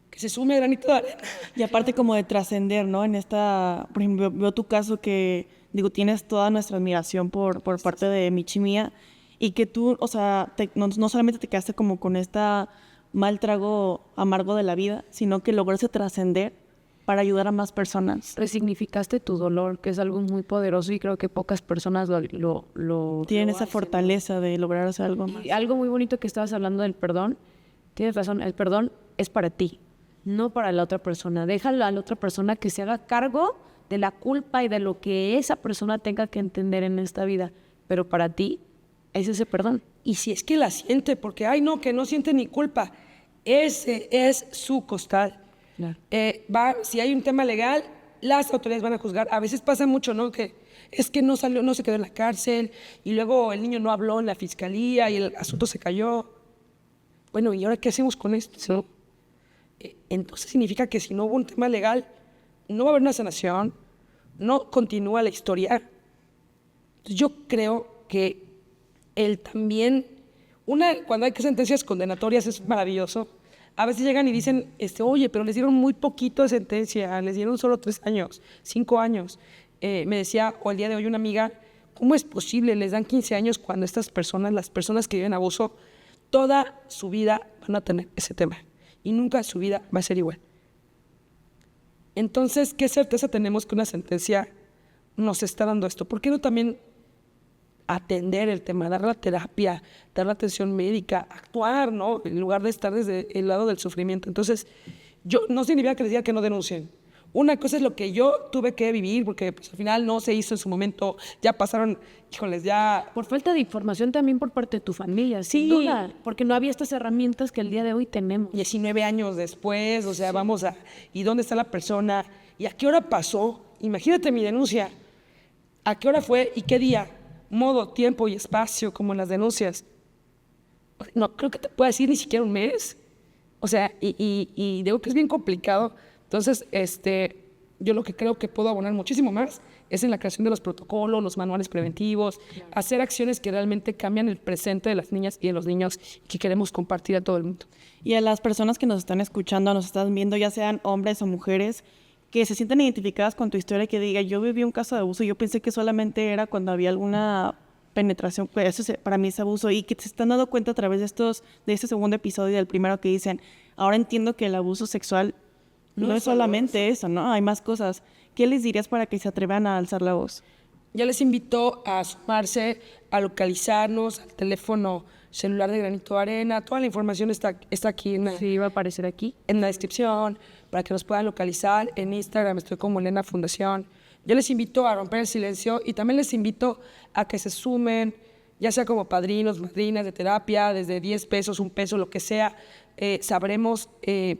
que se sume granito de arena. Y aparte como de trascender, ¿no? En esta, por ejemplo, veo tu caso que, digo, tienes toda nuestra admiración por parte de Michi Mía, y que tú, o sea, no solamente te quedaste como con esta mal trago amargo de la vida, sino que lograste trascender para ayudar a más personas. Resignificaste tu dolor, que es algo muy poderoso y creo que pocas personas lo Tienen esa hacen, fortaleza de lograr hacer algo más. Y algo muy bonito que estabas hablando del perdón, tienes razón, el perdón es para ti, no para la otra persona. Déjalo a la otra persona que se haga cargo de la culpa y de lo que esa persona tenga que entender en esta vida, pero para ti es ese perdón. Y si es que la siente, porque, ay no, que no siente ni culpa, ese es su costal. Claro. Si hay un tema legal, las autoridades van a juzgar. A veces pasa mucho, ¿no? Que es que no salió, no se quedó en la cárcel y luego el niño no habló en la fiscalía y el asunto se cayó. Bueno, ¿y ahora qué hacemos con esto? Entonces significa que si no hubo un tema legal, no va a haber una sanación, no continúa la historia. Entonces, yo creo que él también, cuando hay sentencias condenatorias es maravilloso. A veces llegan y dicen, oye, pero les dieron muy poquito de sentencia, les dieron solo 3 años, 5 años. Me decía, o el día de hoy una amiga, ¿cómo es posible? Les dan 15 años cuando estas personas, las personas que viven abuso, toda su vida van a tener ese tema y nunca su vida va a ser igual. Entonces, ¿qué certeza tenemos que una sentencia nos está dando esto? ¿Por qué no también atender el tema, dar la terapia, dar la atención médica, actuar, ¿no? En lugar de estar desde el lado del sufrimiento. Entonces, yo no significa que les diga que no denuncien. Una cosa es lo que yo tuve que vivir, porque pues, al final no se hizo en su momento, ya pasaron, híjoles, ya... Por falta de información también por parte de tu familia, Sí. sin duda, porque no había estas herramientas que el día de hoy tenemos. 19 años después, o sea, vamos a... ¿Y dónde está la persona? ¿Y a qué hora pasó? Imagínate mi denuncia. ¿A qué hora fue y qué día? Modo, tiempo y espacio, como en las denuncias. No creo que te pueda decir ni siquiera un mes. O sea, y digo que es bien complicado. Entonces, yo lo que creo que puedo abonar muchísimo más es en la creación de los protocolos, los manuales preventivos, hacer acciones que realmente cambian el presente de las niñas y de los niños que queremos compartir a todo el mundo. Y a las personas que nos están escuchando, nos están viendo, ya sean hombres o mujeres, que se sientan identificadas con tu historia, que diga, yo viví un caso de abuso, yo pensé que solamente era cuando había alguna penetración, pues eso para mí es abuso, y que se están dando cuenta a través de este segundo episodio y del primero que dicen, ahora entiendo que el abuso sexual no es solamente eso, ¿no? Hay más cosas. ¿Qué les dirías para que se atrevan a alzar la voz? Yo les invito a sumarse, a localizarnos, al teléfono celular de Granito de Arena. Toda la información está aquí Sí, va a aparecer aquí. en la descripción para que nos puedan localizar. En Instagram estoy como Elena Fundación. Yo les invito a romper el silencio y también les invito a que se sumen, ya sea como padrinos, madrinas de terapia, desde 10 pesos, 1 peso, lo que sea. Sabremos,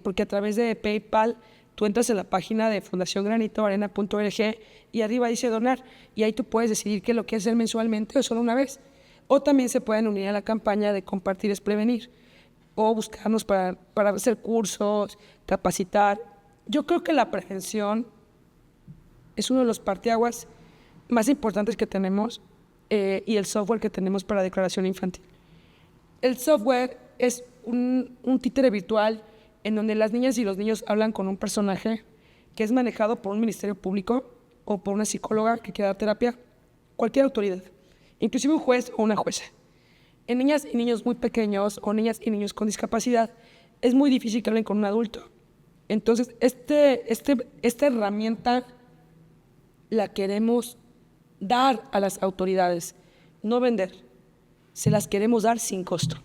porque a través de PayPal tú entras en la página de fundaciongranitoarena.org y arriba dice donar, y ahí tú puedes decidir qué lo quieres hacer mensualmente o solo una vez. O también se pueden unir a la campaña de Compartir es Prevenir, o buscarnos para hacer cursos, capacitar. Yo creo que la prevención es uno de los parteaguas más importantes que tenemos, y el software que tenemos para declaración infantil. El software es un títere virtual en donde las niñas y los niños hablan con un personaje que es manejado por un ministerio público o por una psicóloga que quiera dar terapia, cualquier autoridad, inclusive un juez o una jueza. En niñas y niños muy pequeños o niñas y niños con discapacidad es muy difícil que hablen con un adulto. Entonces, esta herramienta la queremos dar a las autoridades, no vender. Se las queremos dar sin costo.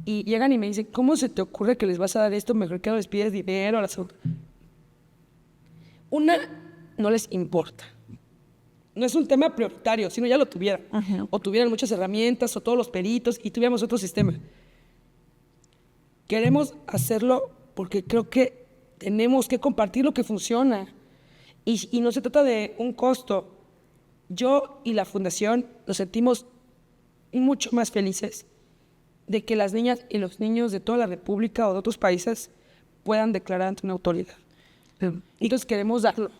Y llegan y me dicen, ¿cómo se te ocurre que les vas a dar esto? Mejor que no les pides dinero a las autoridades. Una, no les importa. No es un tema prioritario, sino ya lo tuvieran. Ajá. O tuvieran muchas herramientas, o todos los peritos, y tuviéramos otro sistema. Queremos hacerlo porque creo que tenemos que compartir lo que funciona. Y no se trata de un costo. Yo y la Fundación nos sentimos mucho más felices de que las niñas y los niños de toda la República o de otros países puedan declarar ante una autoridad. Entonces queremos darlo.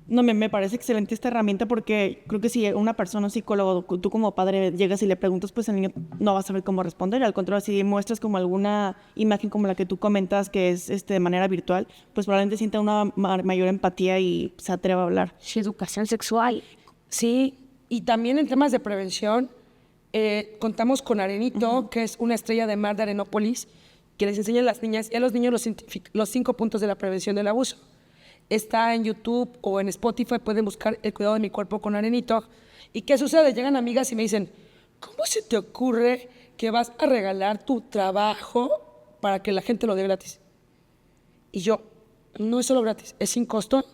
No, me parece excelente esta herramienta porque creo que si una persona, un psicólogo, tú como padre llegas y le preguntas, pues el niño no va a saber cómo responder. Al contrario, si muestras como alguna imagen como la que tú comentas, que es de manera virtual, pues probablemente sienta una mayor empatía y se atreva a hablar. Educación sexual. Sí, y también en temas de prevención, contamos con Arenito, que es una estrella de mar de Arenópolis, que les enseña a las niñas y a los niños los 5 puntos de la prevención del abuso. Está en YouTube o en Spotify, pueden buscar El cuidado de mi cuerpo con Arenito. ¿Y qué sucede? Llegan amigas y me dicen, ¿cómo se te ocurre que vas a regalar tu trabajo para que la gente lo dé gratis? Y yo, no es solo gratis, es sin costo.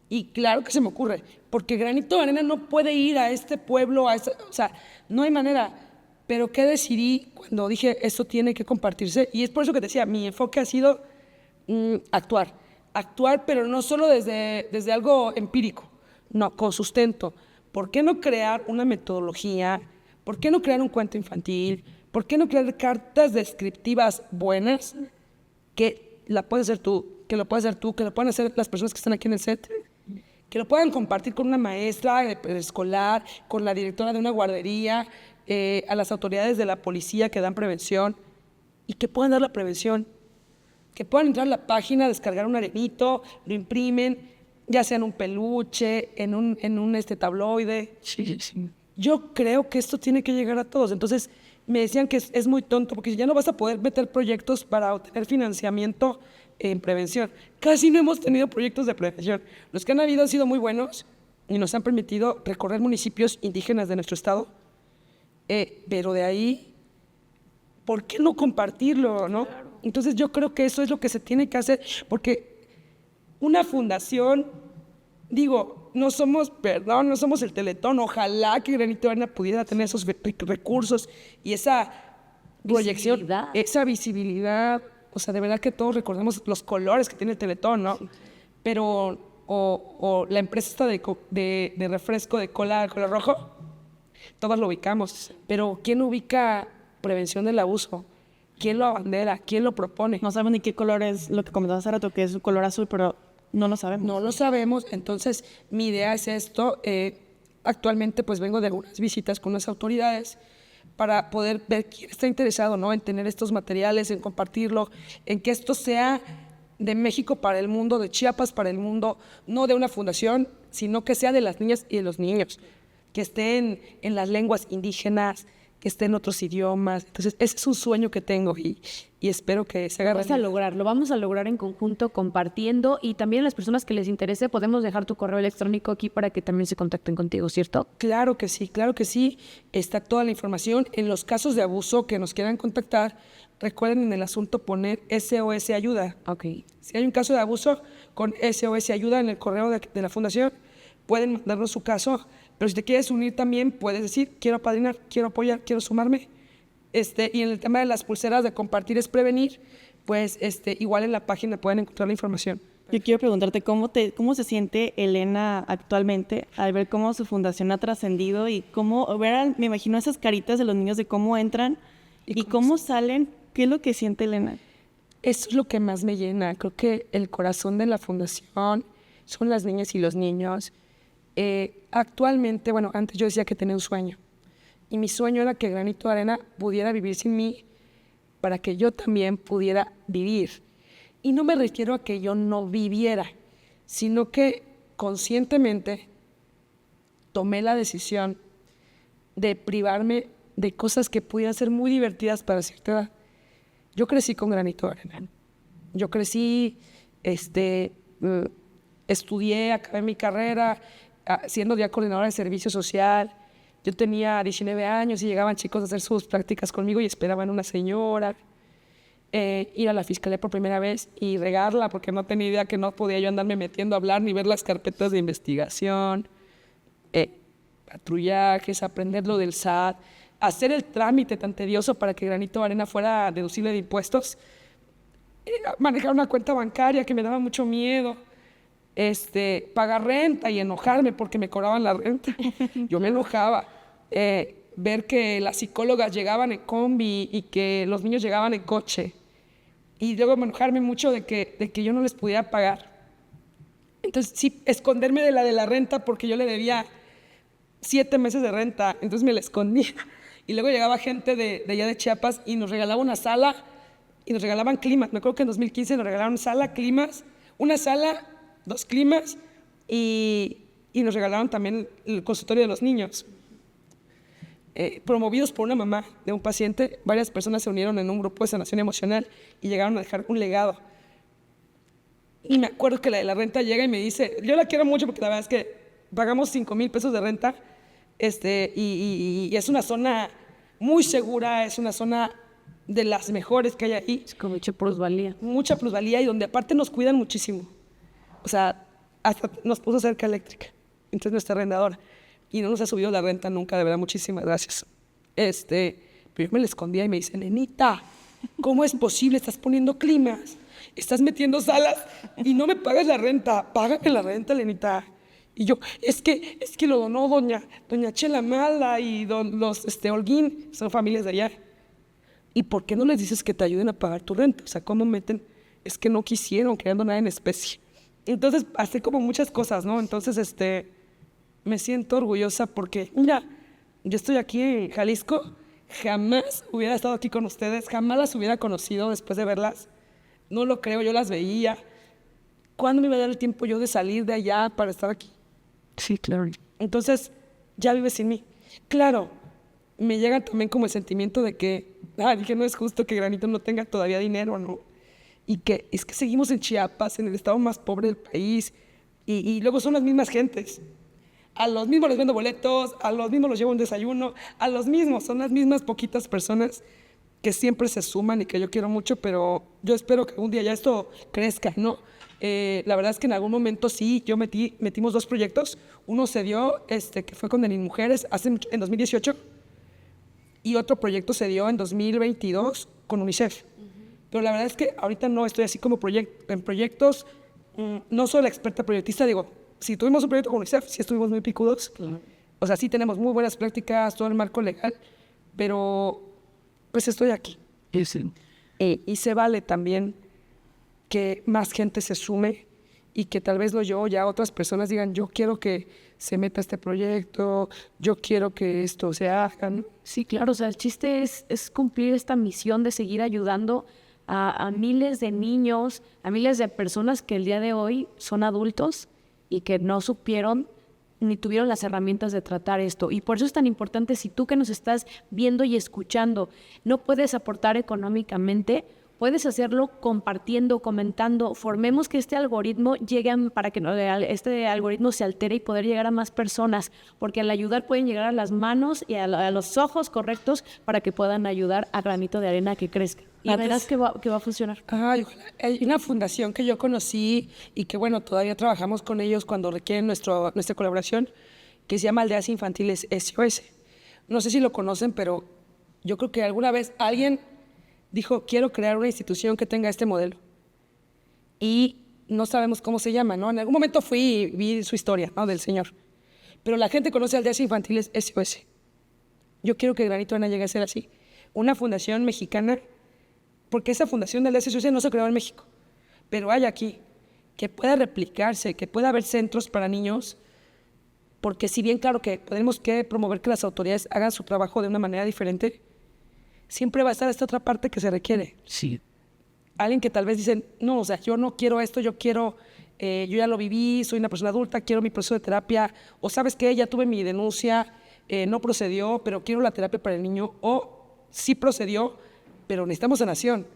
Y claro que se me ocurre, porque Granito de Arena no puede ir a este pueblo, o sea, no hay manera. Pero ¿qué decidí cuando dije esto tiene que compartirse? Y es por eso que te decía, mi enfoque ha sido actuar, pero no solo desde algo empírico, no, con sustento. ¿Por qué no crear una metodología? ¿Por qué no crear un cuento infantil? ¿Por qué no crear cartas descriptivas buenas que la puedes hacer tú, que lo puedes hacer tú, que lo puedan hacer las personas que están aquí en el set? Que lo puedan compartir con una maestra de preescolar, con la directora de una guardería, a las autoridades de la policía que dan prevención, y que puedan dar la prevención, que puedan entrar a la página, descargar un arenito, lo imprimen, ya sea en un peluche, en un tabloide. Sí. Yo creo que esto tiene que llegar a todos. Entonces me decían que es muy tonto, porque ya no vas a poder meter proyectos para obtener financiamiento en prevención. Casi no hemos tenido proyectos de prevención. Los que han habido han sido muy buenos y nos han permitido recorrer municipios indígenas de nuestro estado, pero de ahí, ¿por qué no compartirlo, no? Claro. Entonces yo creo que eso es lo que se tiene que hacer, porque una fundación, digo, no somos el Teletón. Ojalá que Granito de Arena pudiera tener esos recursos y esa proyección, esa visibilidad. O sea, de verdad que todos recordamos los colores que tiene el Teletón, ¿no? Sí. Pero, o la empresa esta de refresco de cola rojo, todas lo ubicamos. Pero ¿quién ubica prevención del abuso? ¿Quién lo abandera? ¿Quién lo propone? No sabemos ni qué color es lo que comentabas hace rato, que es un color azul, pero no lo sabemos. No lo sabemos. Entonces, mi idea es esto. Actualmente, pues, vengo de algunas visitas con las autoridades para poder ver quién está interesado, ¿no?, en tener estos materiales, en compartirlo, en que esto sea de México para el mundo, de Chiapas para el mundo, no de una fundación, sino que sea de las niñas y de los niños, que estén en las lenguas indígenas, que estén en otros idiomas. Entonces, ese es un sueño que tengo y espero que se haga realidad. Lo vamos a lograr en conjunto, compartiendo, y también a las personas que les interese podemos dejar tu correo electrónico aquí para que también se contacten contigo, ¿cierto? Claro que sí. Está toda la información. En los casos de abuso que nos quieran contactar, recuerden en el asunto poner SOS Ayuda. Ok. Si hay un caso de abuso, con SOS Ayuda en el correo de la fundación, pueden mandarnos su caso pero si te quieres unir también, puedes decir, quiero apadrinar, quiero apoyar, quiero sumarme. Y en el tema de las pulseras de compartir es prevenir, pues igual en la página pueden encontrar la información. Yo quiero preguntarte cómo se siente Elena actualmente al ver cómo su fundación ha trascendido y cómo ver, me imagino esas caritas de los niños de cómo entran y cómo salen. ¿Qué es lo que siente Elena? Eso es lo que más me llena. Creo que el corazón de la fundación son las niñas y los niños. Actualmente, bueno, antes yo decía que tenía un sueño. Y mi sueño era que Granito de Arena pudiera vivir sin mí para que yo también pudiera vivir. Y no me refiero a que yo no viviera, sino que conscientemente tomé la decisión de privarme de cosas que pudieran ser muy divertidas para cierta edad. Yo crecí con Granito de Arena. Yo crecí, estudié, acabé mi carrera siendo ya coordinadora de servicio social. Yo tenía 19 años y llegaban chicos a hacer sus prácticas conmigo y esperaban una señora. Ir a la fiscalía por primera vez y regarla porque no tenía idea que no podía yo andarme metiendo a hablar ni ver las carpetas de investigación, patrullajes, aprender lo del SAT, hacer el trámite tan tedioso para que Granito de Arena fuera deducible de impuestos, manejar una cuenta bancaria que me daba mucho miedo, pagar renta y enojarme porque me cobraban la renta. Yo me enojaba. Ver que las psicólogas llegaban en combi y que los niños llegaban en coche. Y luego enojarme mucho de que yo no les pudiera pagar. Entonces, sí, esconderme de la renta porque yo le debía 7 meses de renta, entonces me la escondía. Y luego llegaba gente de allá de Chiapas y nos regalaba una sala y nos regalaban climas. Me acuerdo que en 2015 nos regalaron sala, climas, una sala, 2 climas y nos regalaron también el consultorio de los niños. Promovidos por una mamá de un paciente, varias personas se unieron en un grupo de sanación emocional y llegaron a dejar un legado. Y me acuerdo que la de la renta llega y me dice, yo la quiero mucho porque la verdad es que pagamos 5,000 pesos de renta, y es una zona muy segura, es una zona de las mejores que hay ahí. Es como mucha plusvalía. Mucha plusvalía y donde aparte nos cuidan muchísimo. O sea, hasta nos puso cerca eléctrica, entonces nuestra arrendadora. Y no nos ha subido la renta nunca, de verdad, muchísimas gracias. Pero yo me la escondía y me dice, nenita, ¿cómo es posible? Estás poniendo climas, estás metiendo salas y no me pagas la renta. Págame la renta, nenita. Y yo, es que lo donó doña Chela Mala y los Holguín, son familias de allá. ¿Y por qué no les dices que te ayuden a pagar tu renta? O sea, ¿cómo meten? Es que no quisieron, querían donar en especie. Entonces, hace como muchas cosas, ¿no? Entonces, me siento orgullosa porque, mira, yo estoy aquí en Jalisco, jamás hubiera estado aquí con ustedes, jamás las hubiera conocido después de verlas. No lo creo, yo las veía. ¿Cuándo me iba a dar el tiempo yo de salir de allá para estar aquí? Sí, claro. Entonces, ya vive sin mí. Claro, me llega también como el sentimiento de que, dije, no es justo que Granito no tenga todavía dinero, ¿no? Y que es que seguimos en Chiapas, en el estado más pobre del país, y luego son las mismas gentes. A los mismos les vendo boletos, a los mismos los llevo un desayuno, a los mismos, son las mismas poquitas personas que siempre se suman y que yo quiero mucho, pero yo espero que un día ya esto crezca, ¿no? La verdad es que en algún momento sí, metimos 2 proyectos. Uno se dio, que fue con Denis Mujeres en 2018, y otro proyecto se dio en 2022 con UNICEF. Pero la verdad es que ahorita no estoy así como en proyectos, no soy la experta proyectista, digo, si tuvimos un proyecto con UNICEF, sí estuvimos muy picudos. Claro. O sea, sí tenemos muy buenas prácticas, todo el marco legal, pero pues estoy aquí. Sí. Y se vale también que más gente se sume y que tal vez ya otras personas digan, yo quiero que se meta este proyecto, yo quiero que esto se haga, ¿no? Sí, claro, o sea, el chiste es cumplir esta misión de seguir ayudando a miles de niños, a miles de personas que el día de hoy son adultos y que no supieron ni tuvieron las herramientas de tratar esto. Y por eso es tan importante, si tú que nos estás viendo y escuchando no puedes aportar económicamente, puedes hacerlo compartiendo, comentando. Formemos que este algoritmo llegue para que este algoritmo se altere y poder llegar a más personas, porque al ayudar pueden llegar a las manos y a los ojos correctos para que puedan ayudar a Granito de Arena a que crezca. Y verás que va a funcionar. Ay, ojalá. Hay una fundación que yo conocí y que, bueno, todavía trabajamos con ellos cuando requieren nuestra colaboración. que se llama Aldeas Infantiles SOS. No sé si lo conocen, pero yo creo que alguna vez alguien dijo, quiero crear una institución que tenga este modelo. Y no sabemos cómo se llama, ¿no? En algún momento fui y vi su historia, ¿no? Del señor. Pero la gente conoce Aldeas Infantiles SOS. Yo quiero que Granito de Arena llegue a ser así. Una fundación mexicana, porque esa fundación de Aldeas SOS no se creó en México, pero hay aquí, que pueda replicarse, que pueda haber centros para niños, porque si bien claro que tenemos que promover que las autoridades hagan su trabajo de una manera diferente, siempre va a estar esta otra parte que se requiere. Sí. Alguien que tal vez dicen, no, o sea, yo no quiero esto, yo quiero, yo ya lo viví, soy una persona adulta, quiero mi proceso de terapia, o sabes qué, ya tuve mi denuncia, no procedió, pero quiero la terapia para el niño, o sí procedió, pero necesitamos sanación.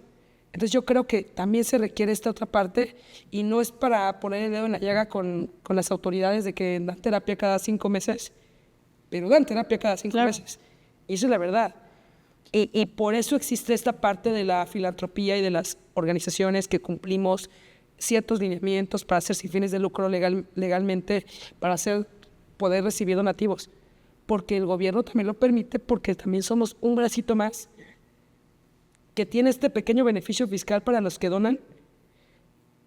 Entonces yo creo que también se requiere esta otra parte y no es para poner el dedo en la llaga con las autoridades de que dan terapia cada 5 meses, pero dan terapia cada 5 meses. Y eso es la verdad. Y por eso existe esta parte de la filantropía y de las organizaciones que cumplimos ciertos lineamientos para hacer sin fines de lucro legalmente, para poder recibir donativos. Porque el gobierno también lo permite, porque también somos un bracito más que tiene este pequeño beneficio fiscal para los que donan,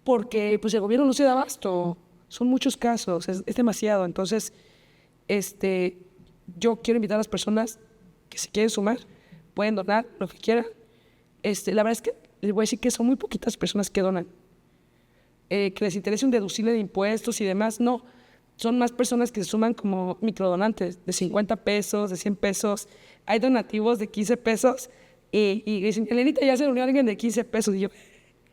porque pues el gobierno no se da abasto. Son muchos casos, es demasiado. Entonces, yo quiero invitar a las personas que se quieren sumar, pueden donar lo que quieran. La verdad es que les voy a decir que son muy poquitas personas que donan. Que les interese un deducible de impuestos y demás, no. Son más personas que se suman como microdonantes, de 50 pesos, de 100 pesos. Hay donativos de 15 pesos y dicen, Elenita, ya se reunió alguien de 15 pesos. Y yo,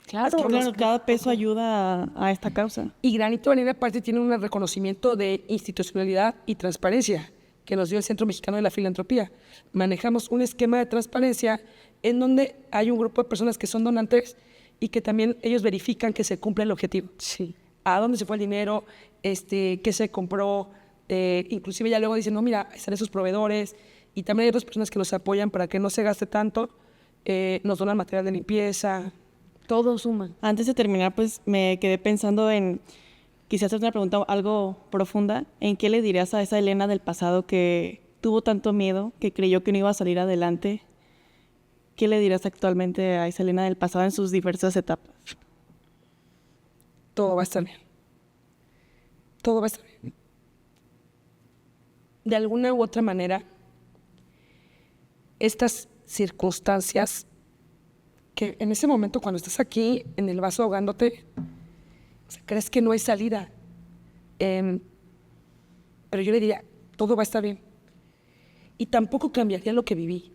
claro, cada peso ayuda a esta causa. Y Granito de Arena aparte tiene un reconocimiento de institucionalidad y transparencia que nos dio el Centro Mexicano de la Filantropía. Manejamos un esquema de transparencia en donde hay un grupo de personas que son donantes y que también ellos verifican que se cumple el objetivo. Sí. A dónde se fue el dinero, qué se compró, inclusive ya luego dicen, no, mira, están esos proveedores, y también hay otras personas que los apoyan para que no se gaste tanto, nos donan material de limpieza. Todo suma. Antes de terminar, pues me quedé pensando en, quisiera hacerte una pregunta algo profunda, ¿en qué le dirías a esa Elena del pasado que tuvo tanto miedo, que creyó que no iba a salir adelante? ¿Qué le dirás actualmente a esa Elena del pasado en sus diversas etapas? Todo va a estar bien. Todo va a estar bien. De alguna u otra manera, estas circunstancias que en ese momento cuando estás aquí en el vaso ahogándote, o sea, crees que no hay salida. Pero yo le diría, todo va a estar bien. Y tampoco cambiaría lo que viví.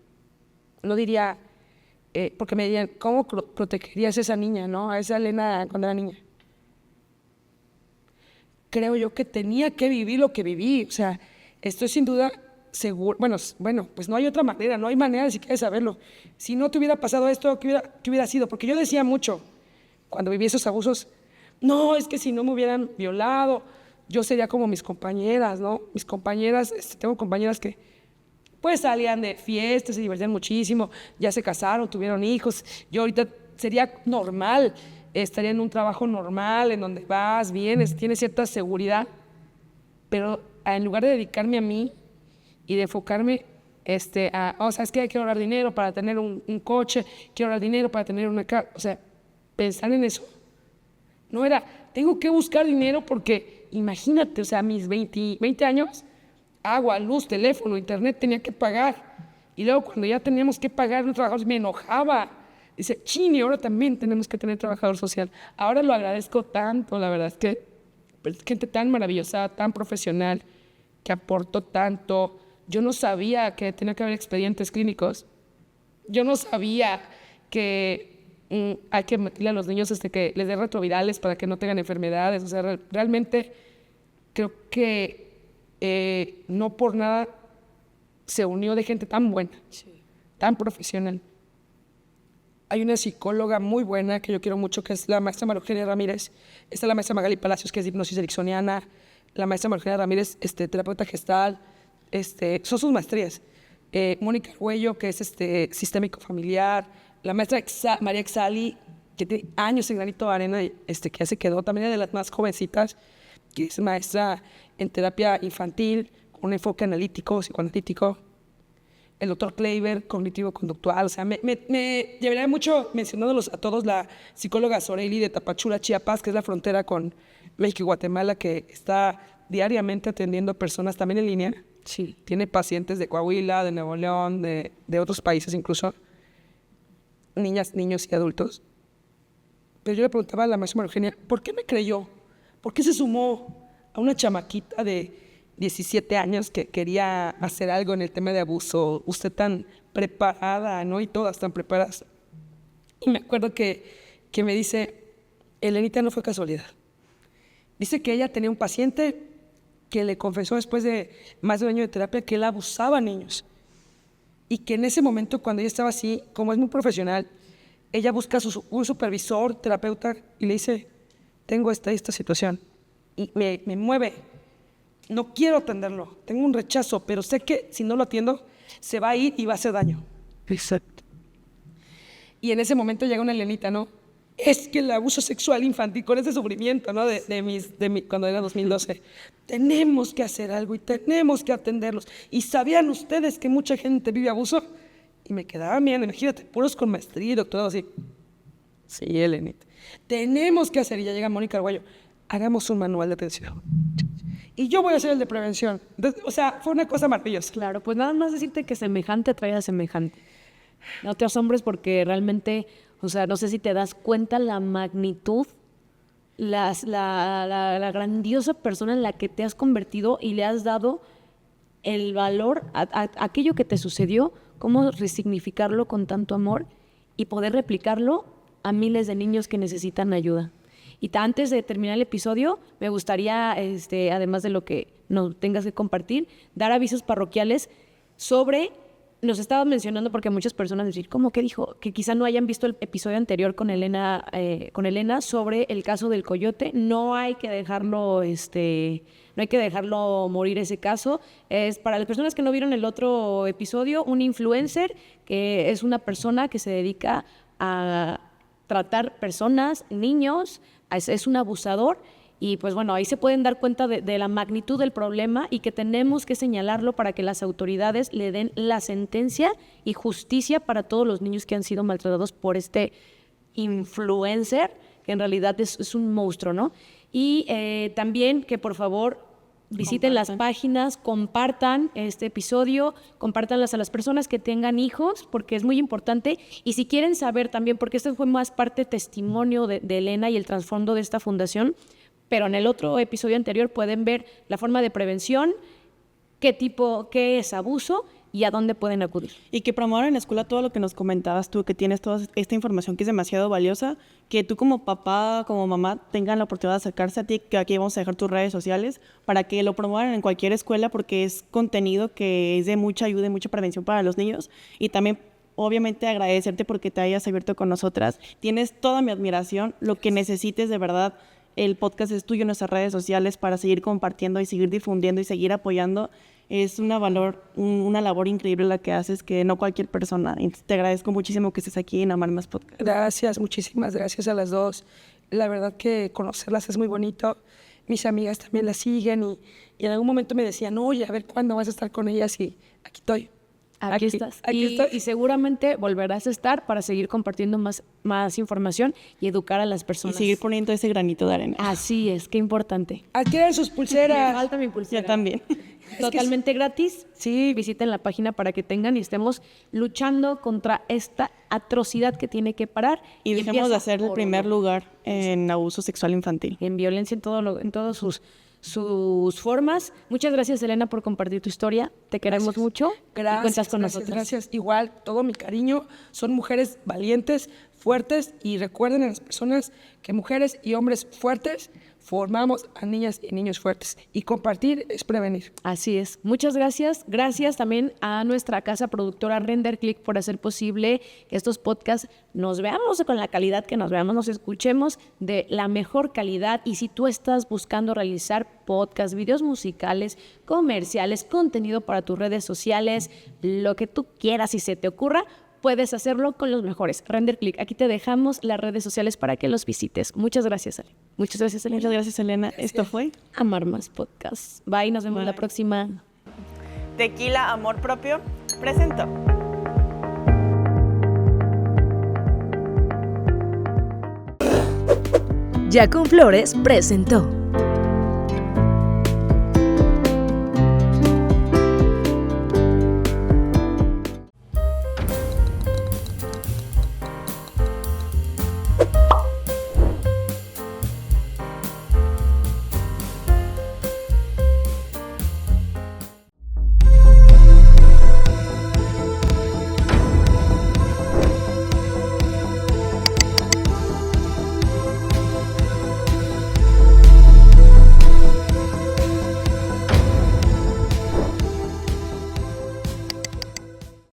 No diría, porque me dirían, ¿cómo protegerías a esa niña, no? A esa Elena cuando era niña. Creo yo que tenía que vivir lo que viví. O sea, estoy sin duda seguro. Bueno, pues no hay otra manera, no hay manera de siquiera de saberlo. Si no te hubiera pasado esto, ¿qué hubiera sido? Porque yo decía mucho, cuando viví esos abusos, no, es que si no me hubieran violado, yo sería como mis compañeras, ¿no? Mis compañeras, tengo compañeras que pues salían de fiestas, se divertían muchísimo, ya se casaron, tuvieron hijos. Yo ahorita sería normal, estaría en un trabajo normal, en donde vas, vienes, tienes cierta seguridad, pero en lugar de dedicarme a mí y de enfocarme ¿sabes qué? Quiero ahorrar dinero para tener un coche, quiero ahorrar dinero para tener una casa, o sea, pensar en eso. No era, tengo que buscar dinero porque, imagínate, o sea, mis 20 años, agua, luz, teléfono, internet tenía que pagar. Y luego cuando ya teníamos que pagar los trabajadores, me enojaba. Dice, chini, ahora también tenemos que tener trabajador social. Ahora lo agradezco tanto, la verdad, es que es gente tan maravillosa, tan profesional, que aportó tanto. Yo no sabía que tenía que haber expedientes clínicos. Yo no sabía que hay que meterle a los niños que les den retrovirales para que no tengan enfermedades. O sea, realmente creo que no por nada se unió de gente tan buena, tan profesional. Hay una psicóloga muy buena que yo quiero mucho, que es la maestra María Eugenia Ramírez. Está la maestra Magali Palacios, que es de hipnosis ericksoniana. La maestra María Eugenia Ramírez, terapeuta gestal. Son sus maestrías. Mónica Arguello, que es sistémico familiar. La maestra María Exali, que tiene años en Granito de Arena, que ya se quedó, también es de las más jovencitas, que es maestra en terapia infantil, un enfoque analítico, psicoanalítico. El doctor Kleiber, cognitivo-conductual. O sea, me llevaría mucho mencionándolos a todos, la psicóloga Soreli de Tapachula, Chiapas, que es la frontera con México y Guatemala, que está diariamente atendiendo personas también en línea. Sí. Tiene pacientes de Coahuila, de Nuevo León, de otros países incluso, niñas, niños y adultos. Pero yo le preguntaba a la maestra María Eugenia, ¿por qué me creyó? ¿Por qué se sumó a una chamaquita de 17 años que quería hacer algo en el tema de abuso? Usted tan preparada, ¿no? Y todas tan preparadas. Y me acuerdo que me dice, Elenita, no fue casualidad. Dice que ella tenía un paciente que le confesó después de más de un año de terapia que él abusaba a niños. Y que en ese momento, cuando ella estaba así, como es muy profesional, ella busca un supervisor, terapeuta, y le dice, tengo esta situación. Y me mueve. No quiero atenderlo, tengo un rechazo, pero sé que si no lo atiendo, se va a ir y va a hacer daño. Exacto. Y en ese momento llega una Elenita, ¿no? Es que el abuso sexual infantil, con ese sufrimiento, ¿no? Cuando era 2012, tenemos que hacer algo y tenemos que atenderlos. ¿Y sabían ustedes que mucha gente vive abuso? Y me quedaba mirando, imagínate, puros con maestría y doctorado, así. Sí, Elenita. Tenemos que hacer, y ya llega Mónica Arguello, hagamos un manual de atención. Y yo voy a hacer el de prevención. Entonces, o sea, fue una cosa maravillosa. Claro, pues nada más decirte que semejante atrae a semejante. No te asombres porque realmente, o sea, no sé si te das cuenta la magnitud, la grandiosa persona en la que te has convertido y le has dado el valor a aquello que te sucedió, cómo resignificarlo con tanto amor y poder replicarlo a miles de niños que necesitan ayuda. Y antes de terminar el episodio, me gustaría, además de lo que nos tengas que compartir, dar avisos parroquiales sobre, nos estabas mencionando porque muchas personas decir, ¿cómo que dijo? Que quizá no hayan visto el episodio anterior con Elena sobre el caso del coyote. No hay que dejarlo, morir ese caso. Es para las personas que no vieron el otro episodio, un influencer que es una persona que se dedica a tratar personas, niños, es un abusador y pues bueno, ahí se pueden dar cuenta de la magnitud del problema y que tenemos que señalarlo para que las autoridades le den la sentencia y justicia para todos los niños que han sido maltratados por este influencer, que en realidad es un monstruo, ¿no? Y también que por favor visiten las páginas, compartan este episodio, compártanlas a las personas que tengan hijos, porque es muy importante. Y si quieren saber también, porque esto fue más parte testimonio de Elena y el trasfondo de esta fundación, pero en el otro episodio anterior pueden ver la forma de prevención, qué es abuso y a dónde pueden acudir. Y que promuevan en la escuela todo lo que nos comentabas tú, que tienes toda esta información que es demasiado valiosa, que tú como papá, como mamá, tengan la oportunidad de acercarse a ti, que aquí vamos a dejar tus redes sociales, para que lo promuevan en cualquier escuela, porque es contenido que es de mucha ayuda y mucha prevención para los niños. Y también, obviamente, agradecerte porque te hayas abierto con nosotras. Tienes toda mi admiración, lo que necesites de verdad. El podcast es tuyo en nuestras redes sociales para seguir compartiendo y seguir difundiendo y seguir apoyando. Es una labor increíble la que haces, que no cualquier persona. Te agradezco muchísimo que estés aquí en Amar Más Podcast. Gracias, muchísimas gracias a las dos. La verdad que conocerlas es muy bonito. Mis amigas también las siguen y en algún momento me decían, oye, a ver cuándo vas a estar con ellas, y aquí estoy. Aquí estás. Aquí estoy. Y seguramente volverás a estar para seguir compartiendo más información y educar a las personas. Y seguir poniendo ese granito de arena. Así es, qué importante. Adquieran sus pulseras. Me falta mi pulsera. Yo también. Totalmente gratis. Sí. Visiten la página para que tengan y estemos luchando contra esta atrocidad que tiene que parar. Y dejemos de ser el primer lugar en abuso sexual infantil. En violencia en todas sus formas. Muchas gracias, Elena, por compartir tu historia. Te queremos mucho. Gracias. Y cuentas con nosotros. Gracias. Igual, todo mi cariño. Son mujeres valientes, fuertes, y recuerden a las personas que mujeres y hombres fuertes formamos a niñas y niños fuertes. Y compartir es prevenir. Así es. Muchas gracias. Gracias también a nuestra casa productora Render Click por hacer posible que estos podcasts nos veamos con la calidad que nos veamos, nos escuchemos de la mejor calidad. Y si tú estás buscando realizar podcasts, videos musicales, comerciales, contenido para tus redes sociales, lo que tú quieras y se te ocurra, puedes hacerlo con los mejores. Render Click. Aquí te dejamos las redes sociales para que los visites. Muchas gracias, Ale. Muchas gracias, Elena. Muchas gracias, Elena. Esto fue Amar Más Podcast. Bye, nos vemos la próxima. Tequila Amor Propio presentó. Ya con Flores presentó.